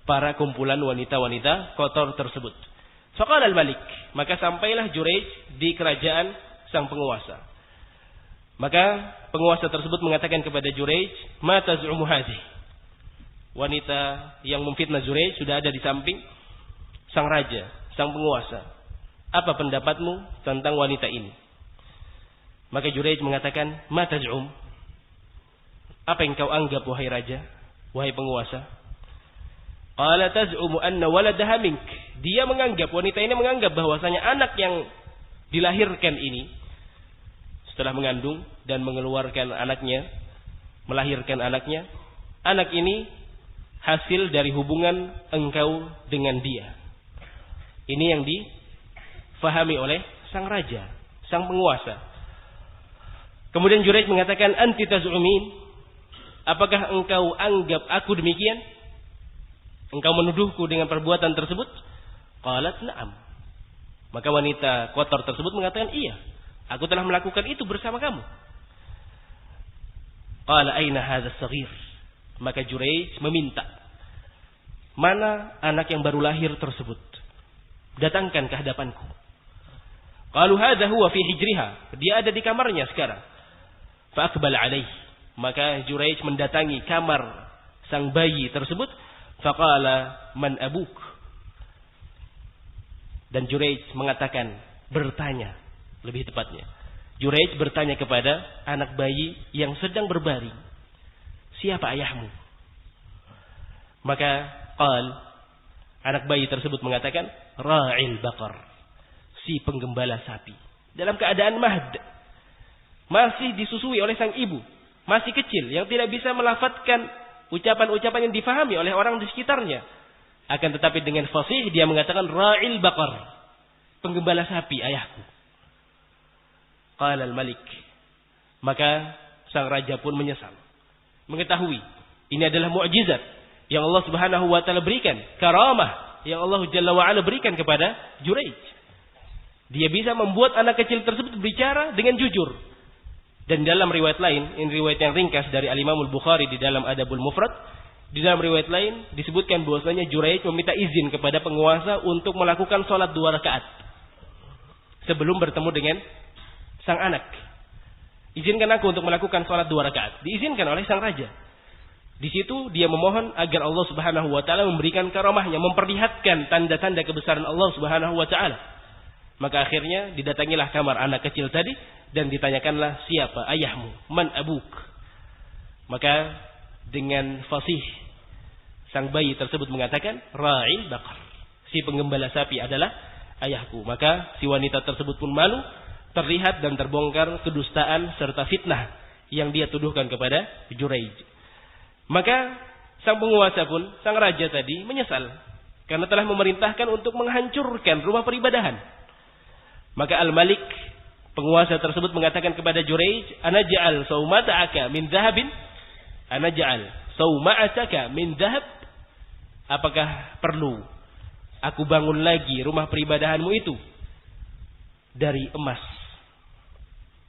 para kumpulan wanita-wanita kotor tersebut. Faqala al-malik, maka sampailah Juraij di kerajaan sang penguasa. Maka penguasa tersebut mengatakan kepada Juraij, "Ma taz'umu hadhihi?" Wanita yang memfitnah Juraij sudah ada di samping sang raja, sang penguasa. Apa pendapatmu tentang wanita ini? Maka Juraij mengatakan, "Ma taz'um?" Apa yang kau anggap wahai raja, wahai penguasa? Qala taz'umu anna waladaha mink. Dia menganggap, wanita ini menganggap bahwasanya anak yang dilahirkan ini setelah mengandung dan mengeluarkan anaknya, melahirkan anaknya, anak ini hasil dari hubungan engkau dengan dia. Ini yang difahami oleh sang raja, sang penguasa. Kemudian Juraij mengatakan, "Anti taz'umin?" Apakah engkau anggap aku demikian? Engkau menuduhku dengan perbuatan tersebut? Qalat na'am. Maka wanita kotor tersebut mengatakan iya. Aku telah melakukan itu bersama kamu. Qala aina hadha as-saghir? Maka Juraij meminta, mana anak yang baru lahir tersebut? Datangkan ke hadapanku. Qalu hadha huwa fi hijriha. Dia ada di kamarnya sekarang. Fa aqbal alaihi. Maka Juraij mendatangi kamar sang bayi tersebut. Faqala man abuk? Dan Juraij mengatakan, bertanya, lebih tepatnya. Juraij bertanya kepada anak bayi yang sedang berbaring, siapa ayahmu? Maka anak bayi tersebut mengatakan, ra'il baqar, si penggembala sapi. Dalam keadaan mahd, masih disusui oleh sang ibu, masih kecil, yang tidak bisa melafadzkan ucapan-ucapan yang difahami oleh orang di sekitarnya. Akan tetapi dengan fasih dia mengatakan, ra'il baqar, penggembala sapi ayahku. Qala al-malik. Maka sang raja pun menyesal, mengetahui ini adalah mukjizat yang Allah Subhanahu wa taala berikan, karamah yang Allah Jalla wa ala berikan kepada Juraij. Dia bisa membuat anak kecil tersebut berbicara dengan jujur. Dan dalam riwayat lain, ini riwayat yang ringkas dari Al-Imam Al-Bukhari di dalam Adabul Mufrad, di dalam riwayat lain disebutkan bahwasanya Juraij meminta izin kepada penguasa untuk melakukan salat 2 rakaat sebelum bertemu dengan sang anak. Izinkan aku untuk melakukan salat 2 rakaat. Diizinkan oleh sang raja. Di situ dia memohon agar Allah Subhanahu wa taala memberikan karamahnya, memperlihatkan tanda-tanda kebesaran Allah Subhanahu wa taala. Maka akhirnya didatangilah kamar anak kecil tadi dan ditanyakanlah, siapa ayahmu? Man abuk? Maka dengan fasih sang bayi tersebut mengatakan, ra'il baqar, si penggembala sapi adalah ayahku. Maka si wanita tersebut pun malu, terlihat dan terbongkar kedustaan serta fitnah yang dia tuduhkan kepada Juraij. Maka sang penguasa pun, sang raja tadi menyesal karena telah memerintahkan untuk menghancurkan rumah peribadahan. Maka Al-Malik, penguasa tersebut mengatakan kepada Juraij, ana ja'al saumata'aka min dhahabin? Ana ja'al saumata'aka min dhahab? Apakah perlu aku bangun lagi rumah peribadahanmu itu dari emas?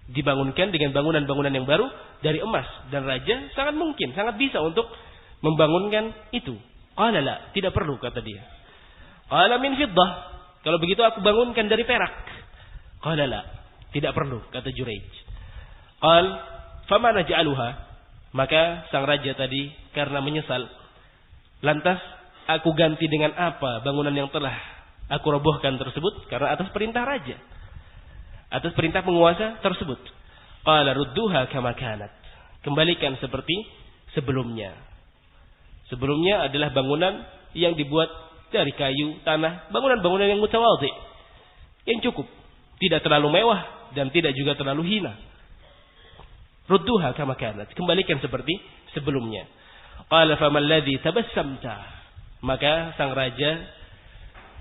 Dibangunkan dengan bangunan-bangunan yang baru dari emas. Dan raja sangat mungkin, sangat bisa untuk membangunkan itu. Qala la, tidak perlu, kata dia. Qala min fiddah, kalau begitu aku bangunkan dari perak. Qala la, tidak perlu, kata Juraij. Qal fama naj'aluha? Maka sang raja tadi karena menyesal, lantas aku ganti dengan apa bangunan yang telah aku robohkan tersebut? Karena atas perintah raja, atas perintah penguasa tersebut. Qala rudduha kama kanat, kembalikan seperti sebelumnya. Sebelumnya adalah bangunan yang dibuat dari kayu, tanah, bangunan-bangunan yang mutawadhi, yang cukup, tidak terlalu mewah dan tidak juga terlalu hina. Rudduha kama kanat, kembalikan seperti sebelumnya. Qala famal ladzi tabassamta? Maka sang raja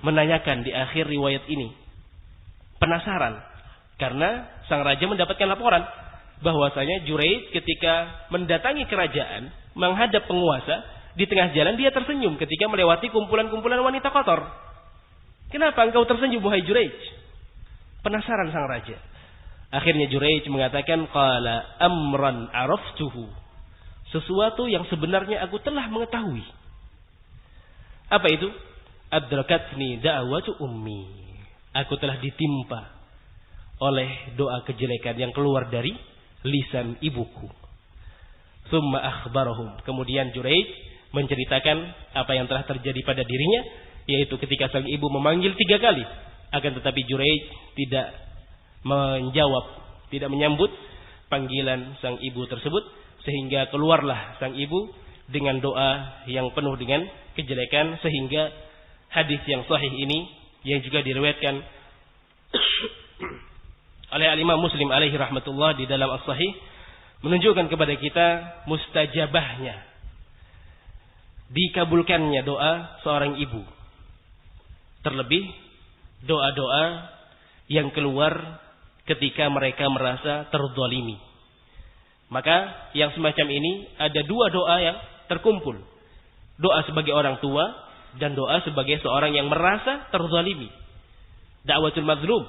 menanyakan di akhir riwayat ini, penasaran, karena sang raja mendapatkan laporan bahwasanya Juraij ketika mendatangi kerajaan, menghadap penguasa, di tengah jalan dia tersenyum ketika melewati kumpulan-kumpulan wanita kotor. Kenapa engkau tersenyum, wahai Juraij? Penasaran sang raja. Akhirnya Juraij mengatakan, qala amran araftuhu, sesuatu yang sebenarnya aku telah mengetahui. Apa itu? Adrakatni da'watu ummi, aku telah ditimpa oleh doa kejelekan yang keluar dari lisan ibuku. Tsumma akhbarahum, kemudian Juraij menceritakan apa yang telah terjadi pada dirinya, yaitu ketika sang ibu memanggil 3 kali, akan tetapi Juraij tidak menjawab, tidak menyambut panggilan sang ibu tersebut, sehingga keluarlah sang ibu dengan doa yang penuh dengan kejelekan, sehingga hadis yang sahih ini yang juga diriwayatkan oleh Al-Imam Muslim alaihi rahmatullah di dalam As-Sahih, menunjukkan kepada kita mustajabahnya, dikabulkannya doa seorang ibu, terlebih doa-doa yang keluar ketika mereka merasa terzalimi. Maka yang semacam ini ada 2 doa yang terkumpul, doa sebagai orang tua dan doa sebagai seorang yang merasa terzalimi. Da'watul mazlum,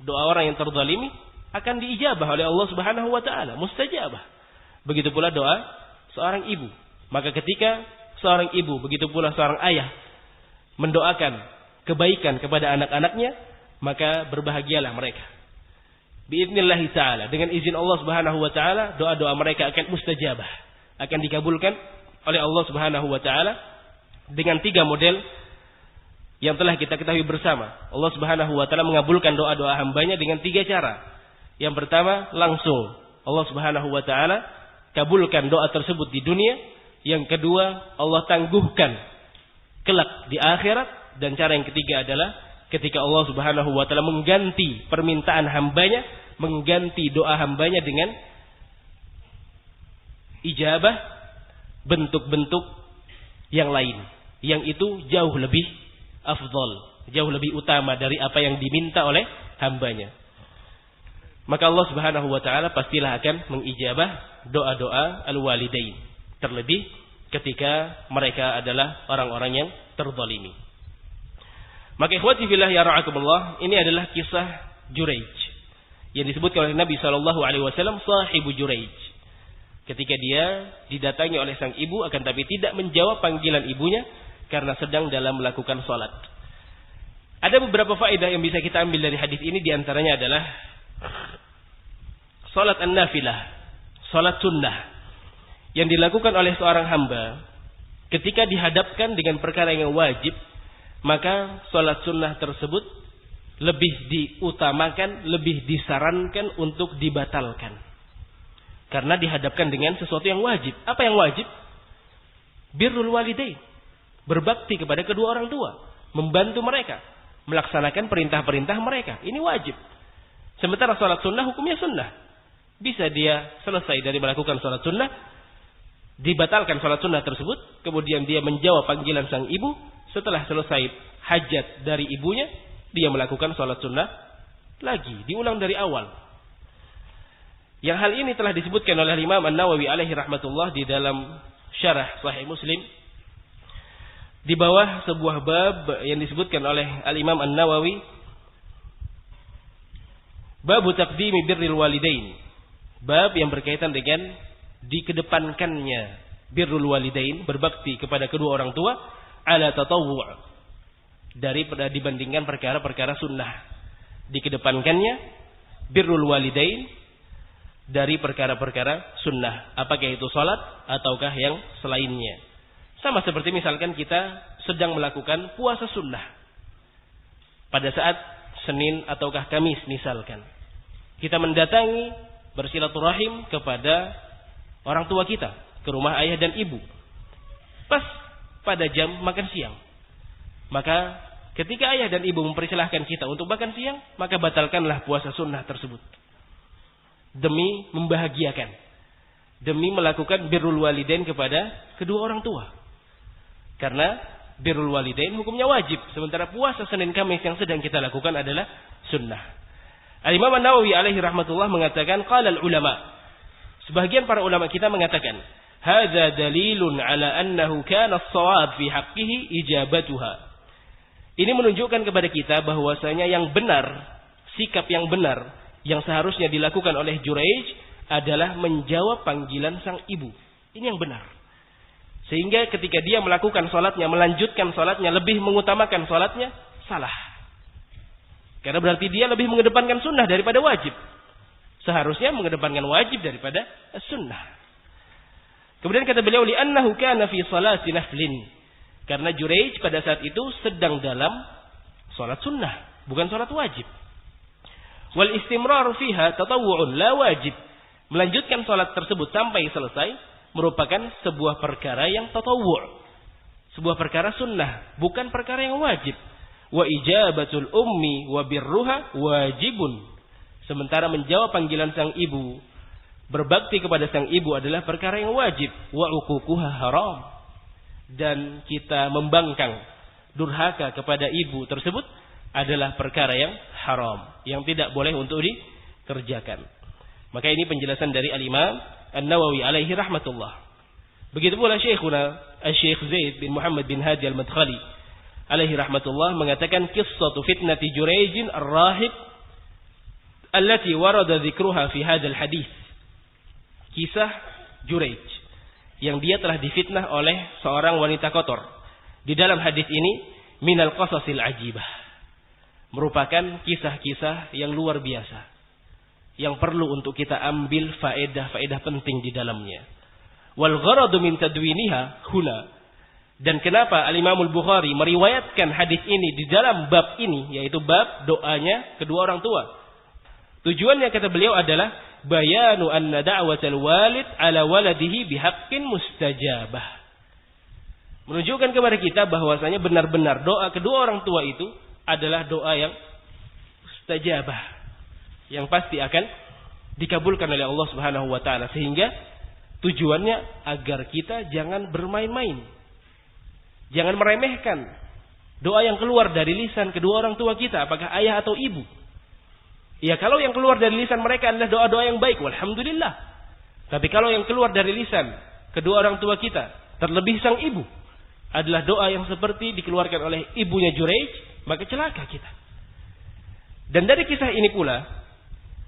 doa orang yang terzalimi, akan diijabah oleh Allah Subhanahu wa taala, mustajabah. Begitu pula doa seorang ibu. Maka ketika seorang ibu, begitu pula seorang ayah mendoakan kebaikan kepada anak-anaknya, maka berbahagialah mereka. Biidznillah ta'ala, dengan izin Allah Subhanahu wa taala, doa-doa mereka akan mustajabah, akan dikabulkan oleh Allah Subhanahu wa taala dengan 3 model yang telah kita ketahui bersama. Allah Subhanahu wa taala mengabulkan doa-doa hambanya dengan 3 cara. Yang pertama, langsung Allah Subhanahu wa taala kabulkan doa tersebut di dunia. Yang kedua, Allah tangguhkan kelak di akhirat. Dan cara yang ketiga adalah ketika Allah Subhanahu wa taala mengganti permintaan hambanya, mengganti doa hambanya dengan ijabah bentuk-bentuk yang lain, yang itu jauh lebih afdal, jauh lebih utama dari apa yang diminta oleh hambanya. Maka Allah Subhanahu wa taala pastilah akan mengijabah doa-doa al-walidain, terlebih ketika mereka adalah orang-orang yang terzalimi. Maka ikhwati fillah ya ra'akumullah, ini adalah kisah Juraij yang disebutkan oleh Nabi sallallahu alaihi wasallam sahibu Juraij. Ketika dia didatangi oleh sang ibu akan tapi tidak menjawab panggilan ibunya karena sedang dalam melakukan salat. Ada beberapa faedah yang bisa kita ambil dari hadis ini, di antaranya adalah salat an-nafilah, salat sunnah yang dilakukan oleh seorang hamba ketika dihadapkan dengan perkara yang wajib, maka salat sunnah tersebut lebih diutamakan, lebih disarankan untuk dibatalkan. Karena dihadapkan dengan sesuatu yang wajib. Apa yang wajib? Birrul walidain. Berbakti kepada kedua orang tua. Membantu mereka. Melaksanakan perintah-perintah mereka. Ini wajib. Sementara salat sunnah hukumnya sunnah. Bisa dia selesai dari melakukan salat sunnah, dibatalkan salat sunnah tersebut, kemudian dia menjawab panggilan sang ibu. Setelah selesai hajat dari ibunya, dia melakukan salat sunnah lagi, diulang dari awal. Yang hal ini telah disebutkan oleh Imam An-Nawawi alaihi rahmatullah di dalam syarah Sahih Muslim. Di bawah sebuah bab yang disebutkan oleh Al-Imam An-Nawawi, bab taqdimi birril walidain. Bab yang berkaitan dengan dikedepankannya birrul walidain, berbakti kepada kedua orang tua, ala tatawwu' daripada dibandingkan perkara-perkara sunnah. Dikedepankannya birrul walidain dari perkara-perkara sunnah, apakah itu salat ataukah yang selainnya. Sama seperti misalkan kita sedang melakukan puasa sunnah pada saat Senin ataukah Kamis misalkan, kita mendatangi bersilaturahim kepada orang tua kita, ke rumah ayah dan ibu, pas pada jam makan siang. Maka ketika ayah dan ibu mempersilahkan kita untuk makan siang, maka batalkanlah puasa sunnah tersebut. Demi membahagiakan, demi melakukan birrul walidain kepada kedua orang tua. Karena birrul walidain hukumnya wajib, sementara puasa Senin Kamis yang sedang kita lakukan adalah sunnah. Al-Imam An-Nawawi alaihi rahmatullah mengatakan, qala al-ulama, sebagian para ulama kita mengatakan, hadza dalilun ala annahu kana as-shawab fi haqqihi ijabatuha. Ini menunjukkan kepada kita bahwasanya yang benar, sikap yang benar yang seharusnya dilakukan oleh Juraij adalah menjawab panggilan sang ibu. Ini yang benar. Sehingga ketika dia melakukan salatnya, melanjutkan salatnya, lebih mengutamakan salatnya, salah. Karena berarti dia lebih mengedepankan sunnah daripada wajib. Seharusnya mengedepankan wajib daripada sunnah. Kemudian kata beliau, li'annahu kana fi salati naflin. Karena Juraij pada saat itu sedang dalam salat sunnah, bukan salat wajib. Wal istimrar fiha tatawwu'un la wajib. Melanjutkan salat tersebut sampai selesai merupakan sebuah perkara yang tatawwu', sebuah perkara sunnah, bukan perkara yang wajib. Wa ijabatul ummi wa birruha wajibun. Sementara menjawab panggilan sang ibu, berbakti kepada sang ibu adalah perkara yang wajib. Wa uququha haram. Dan kita membangkang, durhaka kepada ibu tersebut adalah perkara yang haram, yang tidak boleh untuk dikerjakan. Maka ini penjelasan dari Al-Imam An-Nawawi alaihi rahmatullah. Begitu pula Syekhuna Syekh Zaid bin Muhammad bin Hadi Al-Madkhali alaihi rahmatullah mengatakan, qissatu fitnati Juraijin ar-rahib allati warada dzikruha fi hadzal hadis. Kisah Juraij yang dia telah difitnah oleh seorang wanita kotor. Di dalam hadis ini minal qasasil ajibah. Merupakan kisah-kisah yang luar biasa. Yang perlu untuk kita ambil faedah-faedah penting di dalamnya. Wal gharadu min tadwiniha huna. Dan kenapa Al-Imam Al-Bukhari meriwayatkan hadis ini di dalam bab ini, yaitu bab doanya kedua orang tua. Tujuannya kata beliau adalah bayanu anna da'watal walid ala waladihi bihaqqin mustajabah. Menunjukkan kepada kita bahwasanya benar-benar doa kedua orang tua itu adalah doa yang mustajabah, yang pasti akan dikabulkan oleh Allah Subhanahu wa taala, sehingga tujuannya agar kita jangan bermain-main. Jangan meremehkan doa yang keluar dari lisan kedua orang tua kita, apakah ayah atau ibu. Ya, kalau yang keluar dari lisan mereka adalah doa-doa yang baik, walhamdulillah. Tapi kalau yang keluar dari lisan kedua orang tua kita, terlebih sang ibu, adalah doa yang seperti dikeluarkan oleh ibunya Juraij, maka celaka kita. Dan dari kisah ini pula,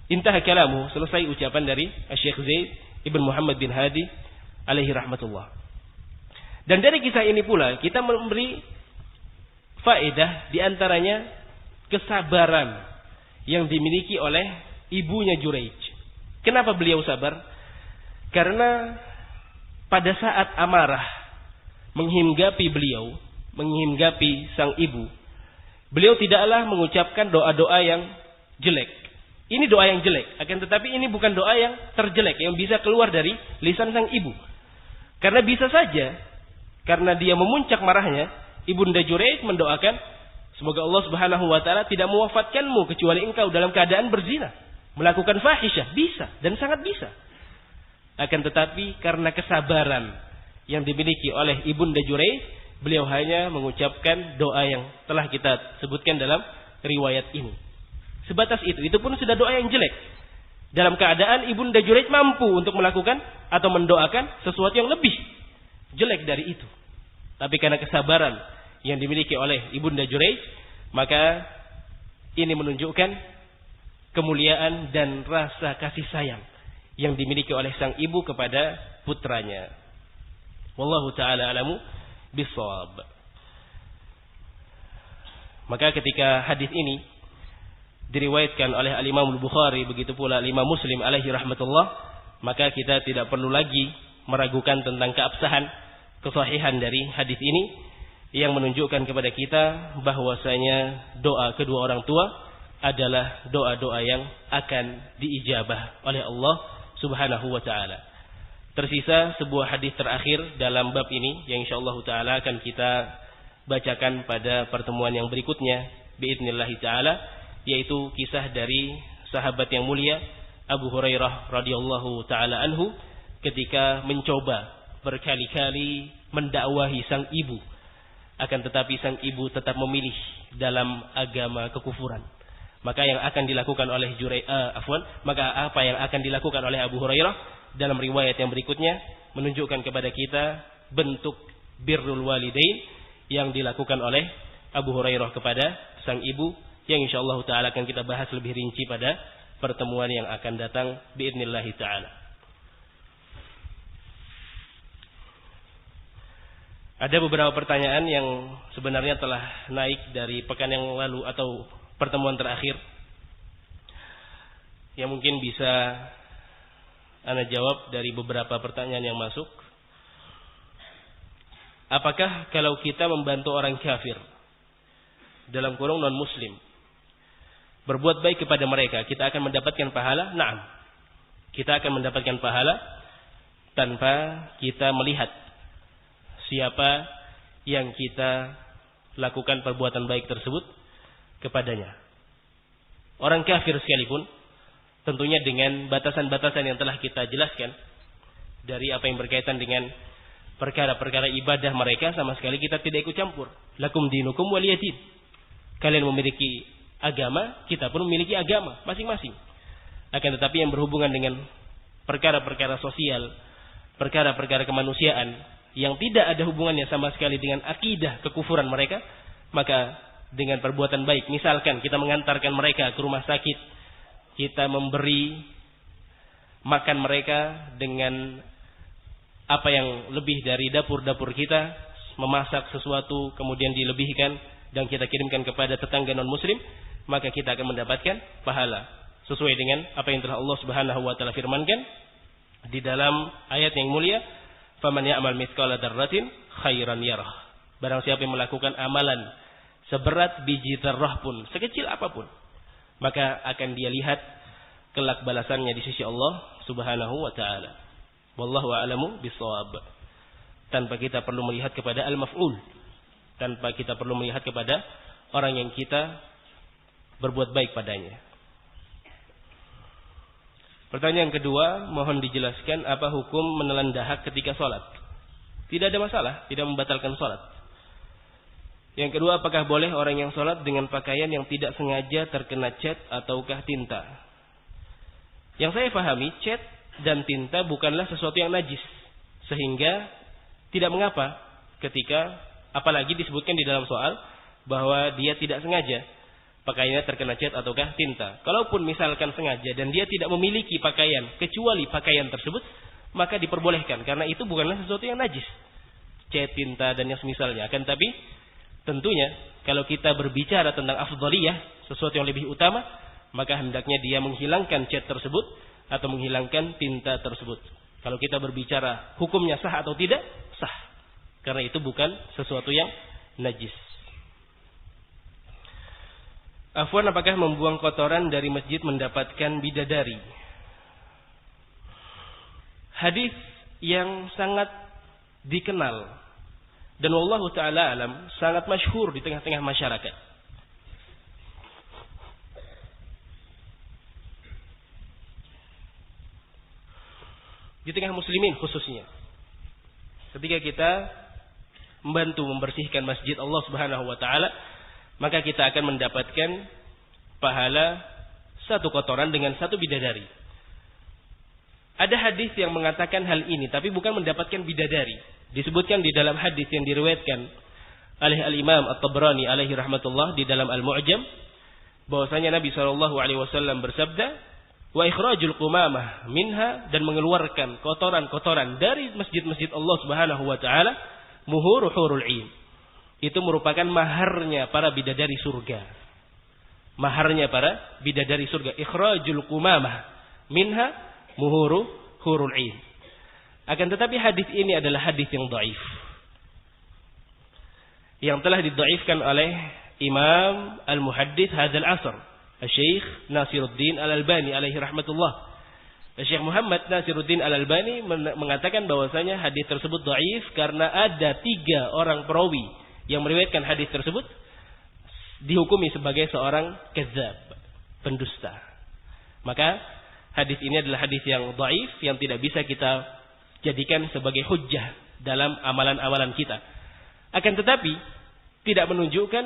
intaha kalamu, selesai ucapan dari Syekh Zaid Ibn Muhammad bin Hadi alaihi rahmatullah. Dan dari kisah ini pula kita memberi faedah, diantaranya kesabaran yang dimiliki oleh ibunya Juraij. Kenapa beliau sabar? Karena pada saat amarah menghinggapi beliau, menghinggapi sang ibu, beliau tidaklah mengucapkan doa-doa yang jelek. Ini doa yang jelek, akan tetapi ini bukan doa yang terjelek yang bisa keluar dari lisan sang ibu. Karena bisa saja, karena dia memuncak marahnya, ibunda Juraij mendoakan, semoga Allah Subhanahu wa taala tidak mewafatkanmu kecuali engkau dalam keadaan berzina, melakukan fahisyah. Bisa, dan sangat bisa. Akan tetapi karena kesabaran yang dimiliki oleh ibunda Juraij, beliau hanya mengucapkan doa yang telah kita sebutkan dalam riwayat ini. Sebatas itu pun sudah doa yang jelek. Dalam keadaan ibunda Juraij mampu untuk melakukan atau mendoakan sesuatu yang lebih jelek dari itu. Tapi karena kesabaran yang dimiliki oleh ibunda Juraij, maka ini menunjukkan kemuliaan dan rasa kasih sayang yang dimiliki oleh sang ibu kepada putranya. Wallahu ta'ala alamu bissawab. Maka ketika hadis ini diriwayatkan oleh Al-Imam Al-Bukhari, begitu pula Al-Imam Muslim alaihi rahmatullah, maka kita tidak perlu lagi meragukan tentang keabsahan, kesahihan dari hadis ini, yang menunjukkan kepada kita bahwasanya doa kedua orang tua adalah doa-doa yang akan diijabah oleh Allah Subhanahu wa taala. Tersisa sebuah hadis terakhir dalam bab ini yang insyaallah taala akan kita bacakan pada pertemuan yang berikutnya biidznillah taala, yaitu kisah dari sahabat yang mulia Abu Hurairah radhiyallahu taala anhu ketika mencoba berkali-kali mendakwahi sang ibu, akan tetapi sang ibu tetap memilih dalam agama kekufuran. Maka yang akan dilakukan oleh maka apa yang akan dilakukan oleh Abu Hurairah dalam riwayat yang berikutnya menunjukkan kepada kita bentuk birrul walidain yang dilakukan oleh Abu Hurairah kepada sang ibu, yang insyaallah taala akan kita bahas lebih rinci pada pertemuan yang akan datang biidznillah taala. Ada beberapa pertanyaan yang sebenarnya telah naik dari pekan yang lalu atau pertemuan terakhir, yang mungkin bisa Ana jawab dari beberapa pertanyaan yang masuk. Apakah kalau kita membantu orang kafir, dalam kurung non muslim, berbuat baik kepada mereka, kita akan mendapatkan pahala? Naam, kita akan mendapatkan pahala tanpa kita melihat siapa yang kita lakukan perbuatan baik tersebut kepadanya. Orang kafir sekalipun, tentunya dengan batasan-batasan yang telah kita jelaskan, dari apa yang berkaitan dengan perkara-perkara ibadah mereka, sama sekali kita tidak ikut campur. Lakum dinukum waliyadin. Kalian memiliki agama, kita pun memiliki agama masing-masing. Akan tetapi yang berhubungan dengan perkara-perkara sosial, perkara-perkara kemanusiaan yang tidak ada hubungannya sama sekali dengan akidah kekufuran mereka, maka dengan perbuatan baik, misalkan kita mengantarkan mereka ke rumah sakit, kita memberi makan mereka dengan apa yang lebih dari dapur-dapur kita, memasak sesuatu kemudian dilebihkan dan kita kirimkan kepada tetangga non-muslim, maka kita akan mendapatkan pahala sesuai dengan apa yang telah Allah Subhanahu wa taala firmankan di dalam ayat yang mulia, "Faman ya'mal mithqala dzarratin khairan yarah." Barang siapa yang melakukan amalan seberat biji dzarrah pun, sekecil apapun, maka akan dia lihat kelak balasannya di sisi Allah Subhanahu wa taala. Wallahu a'lamu bissawab. Tanpa kita perlu melihat kepada al-maf'ul, tanpa kita perlu melihat kepada orang yang kita berbuat baik padanya. Pertanyaan kedua, mohon dijelaskan apa hukum menelan dahak ketika sholat. Tidak ada masalah, tidak membatalkan sholat. Yang kedua, apakah boleh orang yang sholat dengan pakaian yang tidak sengaja terkena cat ataukah tinta? Yang saya pahami, cat dan tinta bukanlah sesuatu yang najis, sehingga tidak mengapa ketika, apalagi disebutkan di dalam soal bahwa dia tidak sengaja pakaiannya terkena cat ataukah tinta. Kalaupun misalkan sengaja dan dia tidak memiliki pakaian kecuali pakaian tersebut, maka diperbolehkan karena itu bukanlah sesuatu yang najis, cat, tinta dan yang semisalnya. Akan tapi tentunya kalau kita berbicara tentang afdhaliyah, sesuatu yang lebih utama, maka hendaknya dia menghilangkan cat tersebut atau menghilangkan tinta tersebut. Kalau kita berbicara hukumnya sah atau tidak, sah. Karena itu bukan sesuatu yang najis. Afwan, apakah membuang kotoran dari masjid mendapatkan bidadari? Hadis yang sangat dikenal dan wallahu taala alam sangat masyhur di tengah-tengah masyarakat. Di tengah muslimin khususnya. Ketika kita membantu membersihkan masjid Allah Subhanahu wa taala, maka kita akan mendapatkan pahala satu kotoran dengan satu bidadari. Ada hadis yang mengatakan hal ini, tapi bukan mendapatkan bidadari. Disebutkan di dalam hadis yang diriwayatkan oleh Al-Imam At-Tabrani alaihi rahmatullah di dalam Al-Mu'jam, bahwasanya Nabi SAW bersabda, wa ikhrajul qumamah minha, dan mengeluarkan kotoran-kotoran dari masjid-masjid Allah Subhanahu wa taala, muhuru hurul 'ain. Itu merupakan maharnya para bidadari surga. Maharnya para bidadari surga. Ikhrajul qumamah minha muhuru hurul 'ain. Akan tetapi hadis ini adalah hadis yang dhaif, yang telah didhaifkan oleh Imam Al-Muhaddits hadzal asr, Syekh Nasiruddin Al-Albani alaihi rahmatullah. Syekh Muhammad Nasiruddin Al-Albani mengatakan bahwasanya hadis tersebut dhaif karena ada 3 orang perawi yang meriwayatkan hadis tersebut dihukumi sebagai seorang kadzdzab, pendusta. Maka hadis ini adalah hadis yang dhaif yang tidak bisa kita jadikan sebagai hujjah dalam amalan-amalan kita. Akan tetapi tidak menunjukkan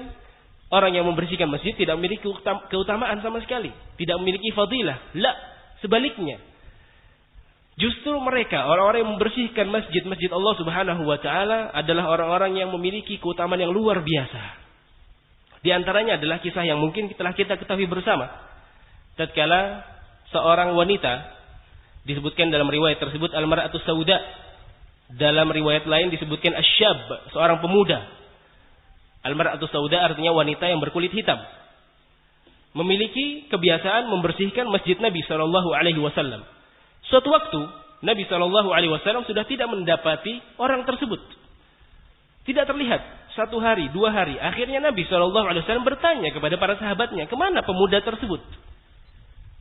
orang yang membersihkan masjid tidak memiliki keutamaan sama sekali, tidak memiliki fadilah. La, sebaliknya. Justru mereka, orang-orang yang membersihkan masjid-masjid Allah Subhanahu wa taala adalah orang-orang yang memiliki keutamaan yang luar biasa. Di antaranya adalah kisah yang mungkin telah kita ketahui bersama. Tatkala seorang wanita, disebutkan dalam riwayat tersebut al-mar'atu sauda, dalam riwayat lain disebutkan asyab, seorang pemuda. Al-mar'atu sauda artinya wanita yang berkulit hitam, memiliki kebiasaan membersihkan masjid Nabi sallallahu alaihi wasallam. Suatu waktu Nabi sallallahu alaihi wasallam sudah tidak mendapati orang tersebut. Tidak terlihat. 1 hari, 2 hari. Akhirnya Nabi sallallahu alaihi wasallam bertanya kepada para sahabatnya, "Kemana pemuda tersebut?"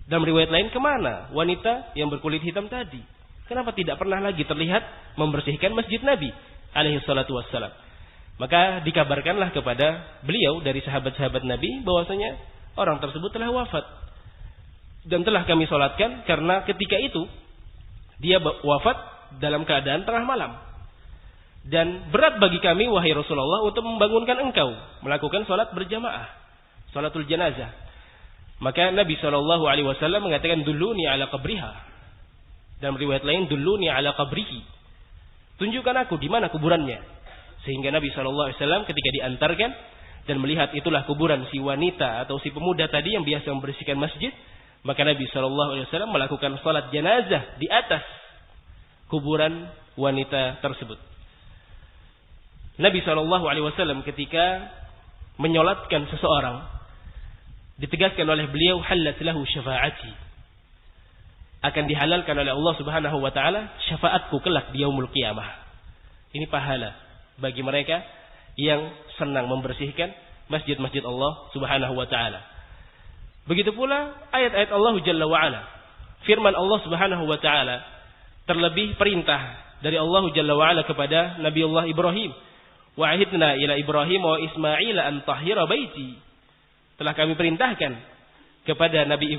Dalam riwayat lain, "Kemana wanita yang berkulit hitam tadi? Kenapa tidak pernah lagi terlihat membersihkan masjid Nabi alaihi salatu wassalam?" Maka dikabarkanlah kepada beliau dari sahabat-sahabat Nabi bahwasanya orang tersebut telah wafat dan telah kami sholatkan karena ketika itu dia wafat dalam keadaan tengah malam. Dan berat bagi kami, wahai Rasulullah, untuk membangunkan engkau melakukan sholat berjamaah, sholatul janazah. Maka Nabi SAW mengatakan, "Dulluni ala qabriha." Dalam riwayat lain, "Dulluni ala qabrihi." Tunjukkan aku di mana kuburannya. Sehingga Nabi SAW ketika diantarkan dan melihat itulah kuburan si wanita atau si pemuda tadi yang biasa membersihkan masjid, Maka Nabi SAW melakukan salat jenazah di atas kuburan wanita tersebut. Nabi SAW ketika menyolatkan seseorang, ditegaskan oleh beliau, halat lahu syafaati, akan dihalalkan oleh Allah Subhanahu wa taala syafaatku kelak di yaumul qiyamah. Ini pahala bagi mereka yang senang membersihkan masjid-masjid Allah Subhanahu wa taala. Begitu pula ayat-ayat Allah Jalla wa ala. Firman Allah Subhanahu wa taala, terlebih perintah dari Allah Jalla wa ala kepada Nabiullah Ibrahim. Wa ahidna ila Ibrahim wa Ismail an tahhira baiti. Telah kami perintahkan kepada Nabi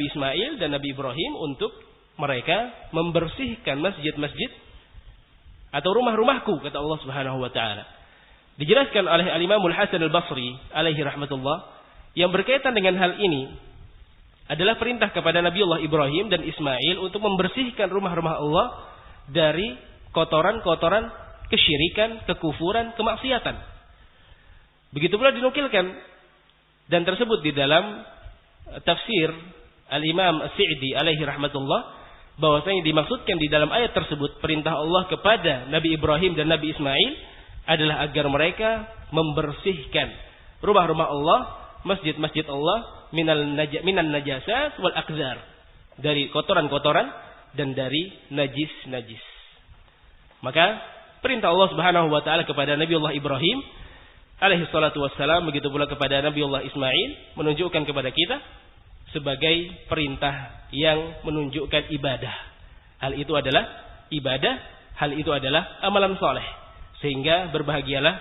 Ismail dan Nabi Ibrahim untuk mereka membersihkan masjid-masjid atau rumah-rumahku, kata Allah Subhanahu wa taala. Dijelaskan oleh Al-Imam Al-Hasan Al-Basri alaihi rahmatullah, yang berkaitan dengan hal ini adalah perintah kepada Nabiullah Ibrahim dan Ismail untuk membersihkan rumah-rumah Allah dari kotoran-kotoran kesyirikan, kekufuran, kemaksiatan. Begitu pula dinukilkan dan tersebut di dalam tafsir Al-Imam As-Sa'di alaihi rahmatullah, bahwasanya dimaksudkan di dalam ayat tersebut perintah Allah kepada Nabi Ibrahim dan Nabi Ismail adalah agar mereka membersihkan rumah-rumah Allah, masjid-masjid Allah minan najasat wal akzar, dari kotoran-kotoran dan dari najis-najis. Maka perintah Allah Subhanahu wa taala kepada Nabiullah Ibrahim alaihi salatu wassalam, begitu pula kepada Nabiullah Ismail, menunjukkan kepada kita sebagai perintah yang menunjukkan ibadah. Hal itu adalah ibadah, hal itu adalah amalan soleh. Sehingga berbahagialah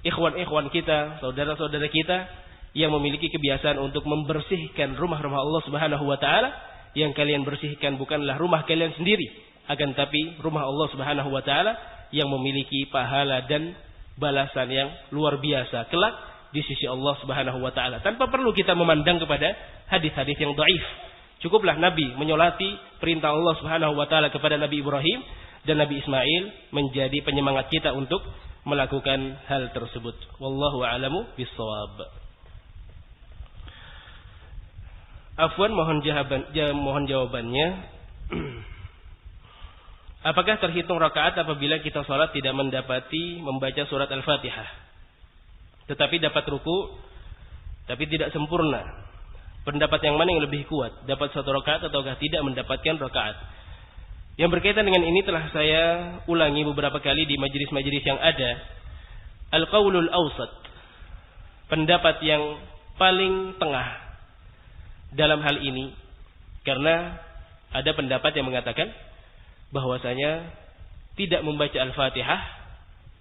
ikhwan-ikhwan kita, saudara-saudara kita yang memiliki kebiasaan untuk membersihkan rumah-rumah Allah Subhanahu wa taala. Yang kalian bersihkan bukanlah rumah kalian sendiri, akan tapi rumah Allah Subhanahu wa taala yang memiliki pahala dan balasan yang luar biasa kelak di sisi Allah Subhanahu wa taala, tanpa perlu kita memandang kepada hadis-hadis yang dhaif. Cukuplah Nabi menyolati perintah Allah Subhanahu wa taala kepada Nabi Ibrahim dan Nabi Ismail menjadi penyemangat kita untuk melakukan hal tersebut. Wallahu a'lamu bissawab. Afwan, mohon jawabannya. Apakah terhitung rakaat apabila kita salat tidak mendapati membaca surat Al-Fatihah, tetapi dapat ruku tapi tidak sempurna? Pendapat yang mana yang lebih kuat? Dapat satu rakaat ataukah tidak mendapatkan rakaat? Yang berkaitan dengan ini telah saya ulangi beberapa kali di majelis-majelis yang ada. Al-qaulul awsat, pendapat yang paling tengah dalam hal ini, karena ada pendapat yang mengatakan bahwasanya tidak membaca Al-Fatihah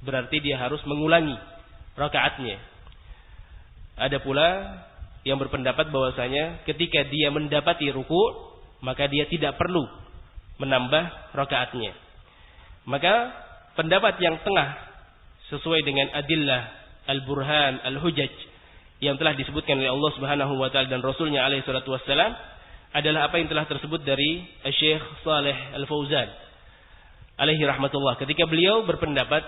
berarti dia harus mengulangi rakaatnya. Ada pula yang berpendapat bahwasanya ketika dia mendapati ruku maka dia tidak perlu menambah rakaatnya. Maka pendapat yang tengah sesuai dengan adillah al-burhan al-hujaj yang telah disebutkan oleh Allah Subhanahu wa taala dan Rasulnya alaihi salatu wassalam adalah apa yang telah tersebut dari Syekh Shalih Al-Fauzan alaihi rahmatullah, ketika beliau berpendapat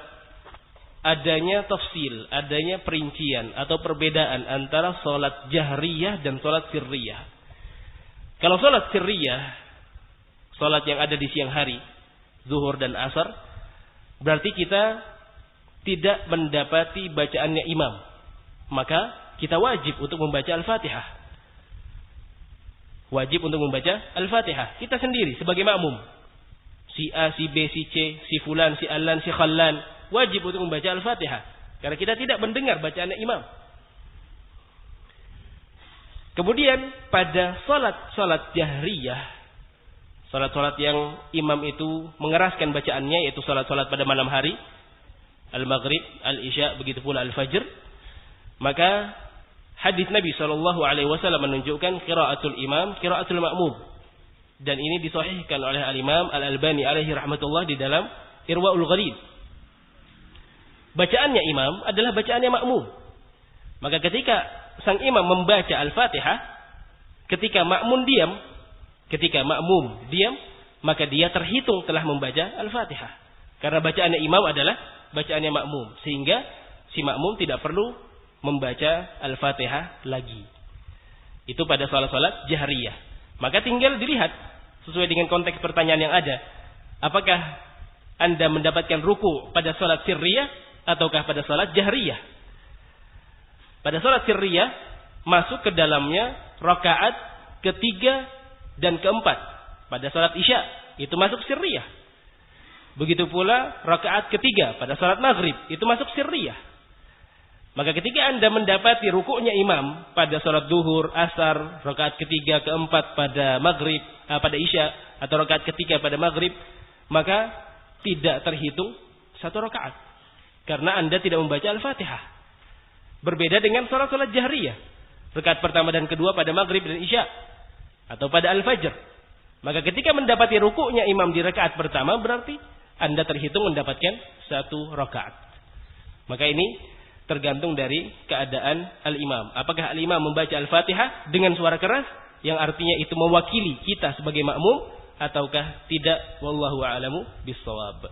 adanya tafsil, adanya perincian atau perbedaan antara salat jahriyah dan salat sirriyah. Kalau salat sirriyah, salat yang ada di siang hari, zuhur dan asar, berarti kita tidak mendapati bacaannya imam, maka kita wajib untuk membaca Al-Fatihah. Wajib untuk membaca Al-Fatihah. Kita sendiri sebagai makmum. Si A, si B, si C, si Fulan, si Alan, si Khallan, wajib untuk membaca Al-Fatihah. Karena kita tidak mendengar bacaannya imam. Kemudian pada salat jahriyah, salat-salat yang imam itu mengeraskan bacaannya, yaitu salat-salat pada malam hari, Al-Maghrib, Al-Isya, begitu pula Al-Fajr, maka hadis Nabi SAW menunjukkan qiraatul imam, qiraatul ma'mum. Dan ini disahihkan oleh Al-Imam Al-Albani alaihi rahmatullah di dalam Irwaul Ghalil. Bacaannya imam adalah bacaannya makmum. Maka ketika sang imam membaca Al-Fatihah, ketika makmum diam, maka dia terhitung telah membaca Al-Fatihah. Karena bacaannya imam adalah bacaannya makmum, sehingga si makmum tidak perlu membaca Al-Fatihah lagi. Itu pada salat-salat jahriyah. Maka tinggal dilihat sesuai dengan konteks pertanyaan yang ada. Apakah Anda mendapatkan ruku pada salat sirriyah ataukah pada salat jahriyah? Pada salat sirriyah masuk ke dalamnya rakaat ketiga dan keempat. Pada salat isya itu masuk sirriyah. Begitu pula rakaat ketiga pada salat maghrib itu masuk sirriyah. Maka ketika Anda mendapati rukuknya imam pada salat duhur, asar, rakaat ketiga, keempat pada maghrib, pada isya atau rakaat ketiga pada maghrib, maka tidak terhitung satu rakaat karena Anda tidak membaca Al-Fatihah. Berbeda dengan salat-salat jahriyah, rakaat pertama dan kedua pada maghrib dan isya atau pada Al-Fajr. Maka ketika mendapati rukuknya imam di rakaat pertama berarti Anda terhitung mendapatkan satu rakaat. Maka ini tergantung dari keadaan al-imam. Apakah al-imam membaca Al-Fatihah dengan suara keras yang artinya itu mewakili kita sebagai makmum ataukah tidak? Wallahu a'lamu bissawab.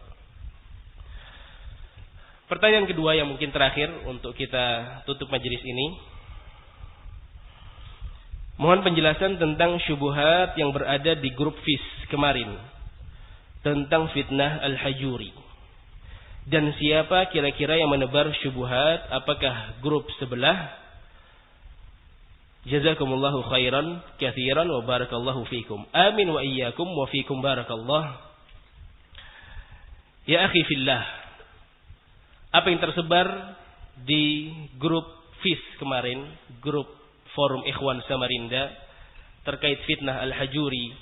Pertanyaan kedua yang mungkin terakhir untuk kita tutup majelis ini. Mohon penjelasan tentang syubhat yang berada di grup FIS kemarin tentang fitnah Al-Hajuri. Dan siapa kira-kira yang menebar syubhat? Apakah grup sebelah? Jazakumullahu khairan katsiran wa barakallahu fikum. Amin wa iyyakum wa fikum barakallah. Ya akhi fillah. Apa yang tersebar di grup FIS kemarin, grup Forum Ikhwan Samarinda terkait fitnah Al-Hajuri,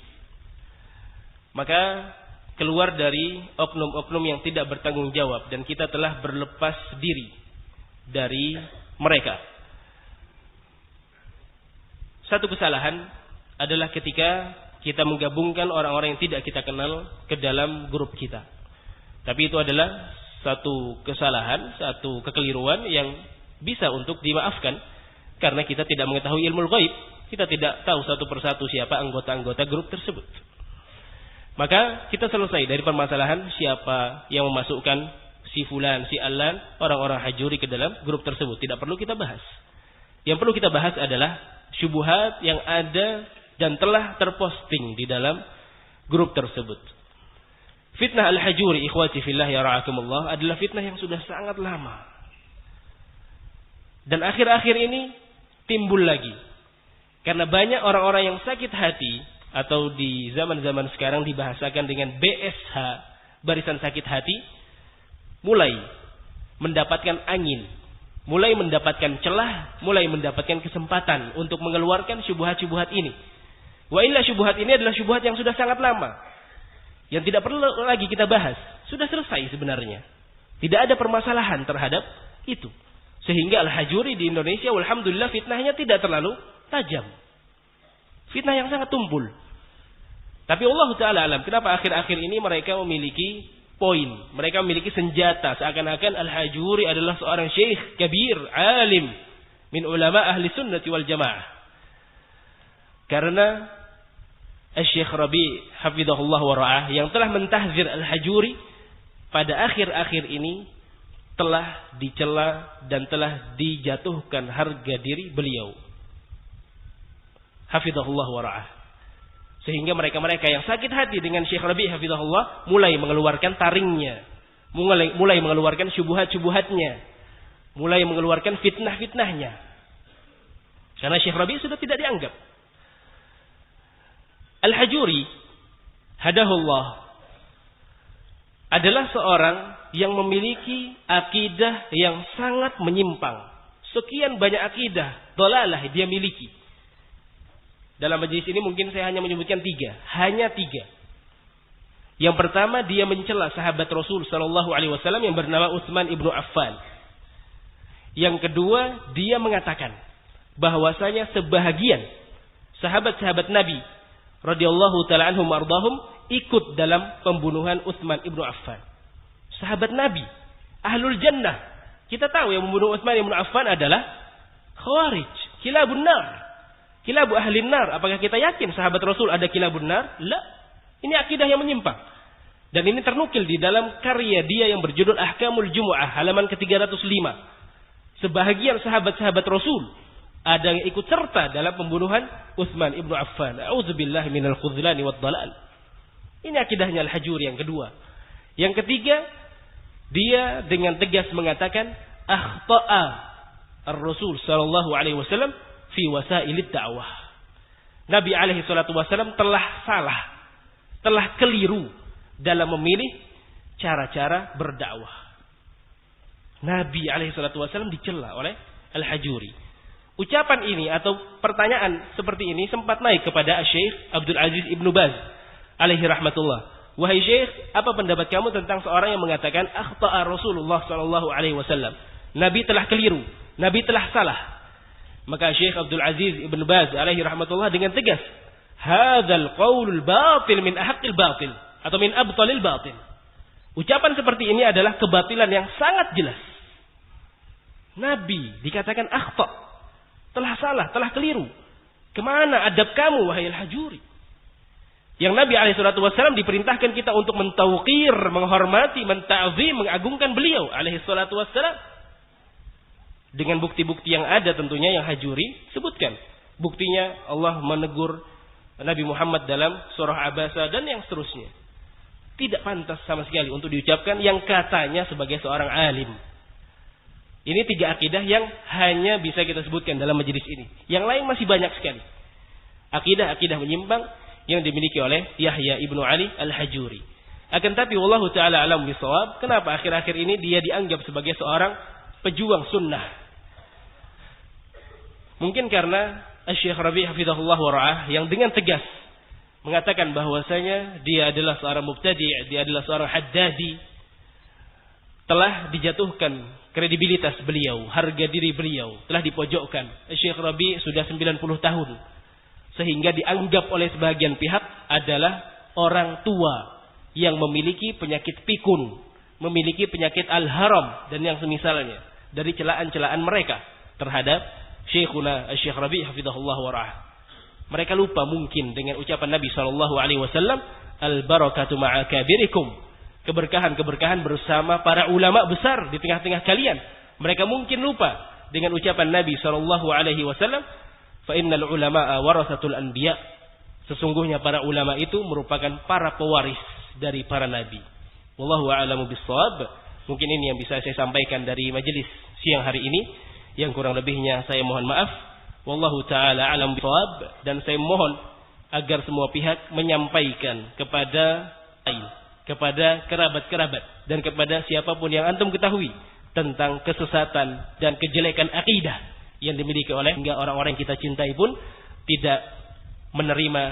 maka keluar dari oknum-oknum yang tidak bertanggung jawab dan kita telah berlepas diri dari mereka. Satu kesalahan adalah ketika kita menggabungkan orang-orang yang tidak kita kenal ke dalam grup kita. Tapi itu adalah satu kesalahan, satu kekeliruan yang bisa untuk dimaafkan karena kita tidak mengetahui ilmu ghaib. Kita tidak tahu satu persatu siapa anggota-anggota grup tersebut. Maka kita selesai dari permasalahan siapa yang memasukkan si fulan, si alan, orang-orang hajuri ke dalam grup tersebut. Tidak perlu kita bahas. Yang perlu kita bahas adalah syubhat yang ada dan telah terposting di dalam grup tersebut. Fitnah Al-Hajuri, ikhwati fillah ya ra'akumullah, adalah fitnah yang sudah sangat lama. Dan akhir-akhir ini timbul lagi. Karena banyak orang-orang yang sakit hati atau di zaman-zaman sekarang dibahasakan dengan BSH, barisan sakit hati, mulai mendapatkan angin, mulai mendapatkan celah, mulai mendapatkan kesempatan untuk mengeluarkan syubhat-syubhat ini. Wa illa syubhat ini adalah syubhat yang sudah sangat lama, yang tidak perlu lagi kita bahas. Sudah selesai sebenarnya. Tidak ada permasalahan terhadap itu. Sehingga Al-Hajuri di Indonesia, alhamdulillah fitnahnya tidak terlalu tajam. Fitnah yang sangat tumpul. Tapi Allah Ta'ala alam, kenapa akhir-akhir ini mereka memiliki poin. Mereka memiliki senjata. Seakan-akan Al-Hajuri adalah seorang syekh kabir, alim. Min ulama ahli sunnati wal jamaah. Karena Syekh Rabi hafidhahullah wa ra'ah yang telah mentahzir Al-Hajuri pada akhir-akhir ini telah dicela dan telah dijatuhkan harga diri beliau. Hafidhahullah wa ra'ah. Sehingga mereka-mereka yang sakit hati dengan Syekh Rabi hafidhahullah mulai mengeluarkan taringnya, mulai mengeluarkan syubhat-syubhatnya, mulai mengeluarkan fitnah-fitnahnya. Karena Syekh Rabi sudah tidak dianggap. Al-Hajuri hadahullah adalah seorang yang memiliki akidah yang sangat menyimpang. Sekian banyak akidah dhalalah dia miliki. Dalam majelis ini mungkin saya hanya menyebutkan hanya tiga. Yang pertama, dia mencela sahabat Rasul sallallahu alaihi wasallam yang bernama Utsman ibnu Affan. Yang kedua, dia mengatakan bahwasanya sebahagian sahabat-sahabat Nabi radhiyallahu taala anhum ardhahum ikut dalam pembunuhan Utsman ibnu Affan. Sahabat Nabi, ahlul jannah. Kita tahu yang membunuh Utsman ibnu Affan adalah Khawarij, kilabun nar. Kilabu ahlin nar. Apakah kita yakin sahabat Rasul ada kilabun nar? La. Ini akidah yang menyimpang. Dan ini ternukil di dalam karya dia yang berjudul Ahkamul Jumu'ah halaman ke-305. Sebahagian sahabat-sahabat Rasul Ada yang ikut serta dalam pembunuhan Utsman ibnu Affan. A'udzubillahi minal khudlani wad dhalal. Ini akidahnya Al-Hajuri yang kedua. Yang ketiga, dia dengan tegas mengatakan akhta'a ar-Rasul sallallahu alaihi wasallam fi wasailid da'wah. Nabi alaihi salatu wasallam telah salah, telah keliru dalam memilih cara-cara berdakwah. Nabi alaihi salatu wasallam dicela oleh Al-Hajuri. Ucapan ini atau pertanyaan seperti ini sempat naik kepada Syekh Abdul Aziz Ibnu Baz alaihi rahmatullah. Wahai Syekh, apa pendapat kamu tentang seorang yang mengatakan akhta'a Rasulullah sallallahu alaihi wasallam? Nabi telah keliru, Nabi telah salah. Maka Syekh Abdul Aziz Ibnu Baz alaihi rahmatullah dengan tegas, hadzal qaulul batil min ahaqqil batil atau min abtalil batil. Ucapan seperti ini adalah kebatilan yang sangat jelas. Nabi dikatakan akhta', telah salah, telah keliru. Kemana adab kamu, wahai Al-Hajuri? Yang Nabi SAW diperintahkan kita untuk mentauqir, menghormati, menta'zim, mengagungkan beliau SAW. Dengan bukti-bukti yang ada tentunya yang Hajuri sebutkan. Buktinya Allah menegur Nabi Muhammad dalam surah Abasa dan yang seterusnya. Tidak pantas sama sekali untuk diucapkan yang katanya sebagai seorang alim. Ini 3 akidah yang hanya bisa kita sebutkan dalam majelis ini. Yang lain masih banyak sekali. Akidah-akidah menyimpang yang dimiliki oleh Yahya ibnu Ali Al-Hajuri. Akan tapi wallahu ta'ala alam bisawab, kenapa akhir-akhir ini dia dianggap sebagai seorang pejuang sunnah? Mungkin karena Syekh Rabi' hafizahullah wa ra'ah yang dengan tegas mengatakan bahwasanya dia adalah seorang mubtadi', dia adalah seorang haddadi, telah dijatuhkan kredibilitas beliau, harga diri beliau telah dipojokkan. Syekh Rabi' sudah 90 tahun. Sehingga dianggap oleh sebagian pihak adalah orang tua yang memiliki penyakit pikun, memiliki penyakit al-haram dan yang semisalnya dari celaan-celaan mereka terhadap Syekhuna Syekh Rabi' hafizahullah wa ra'ah. Mereka lupa mungkin dengan ucapan Nabi sallallahu alaihi wasallam, al-barakatu ma'a kabirikum. Keberkahan-keberkahan bersama para ulama besar di tengah-tengah kalian. Mereka mungkin lupa dengan ucapan Nabi sallallahu alaihi wasallam, fa innal ulama'a warasatul anbiya. Sesungguhnya para ulama itu merupakan para pewaris dari para nabi. Wallahu a'lamu bissawab. Mungkin ini yang bisa saya sampaikan dari majelis siang hari ini. Yang kurang lebihnya saya mohon maaf. Wallahu taala a'lam bissawab, dan saya mohon agar semua pihak menyampaikan kepada kerabat-kerabat dan kepada siapapun yang antum ketahui tentang kesesatan dan kejelekan akidah yang dimiliki oleh hingga orang-orang yang kita cintai pun tidak menerima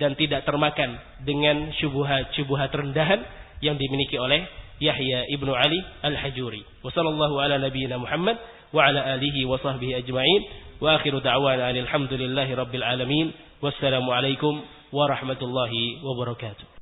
dan tidak termakan dengan syubhat-syubhat rendahan yang dimiliki oleh Yahya ibnu Ali Al-Hajuri. Wassallallahu ala nabiyyina Muhammad wa ala alihi wa sahbihi ajma'in wa akhiru da'wana alhamdulillahi rabbil alamin. Wassalamu alaikum warahmatullahi wabarakatuh.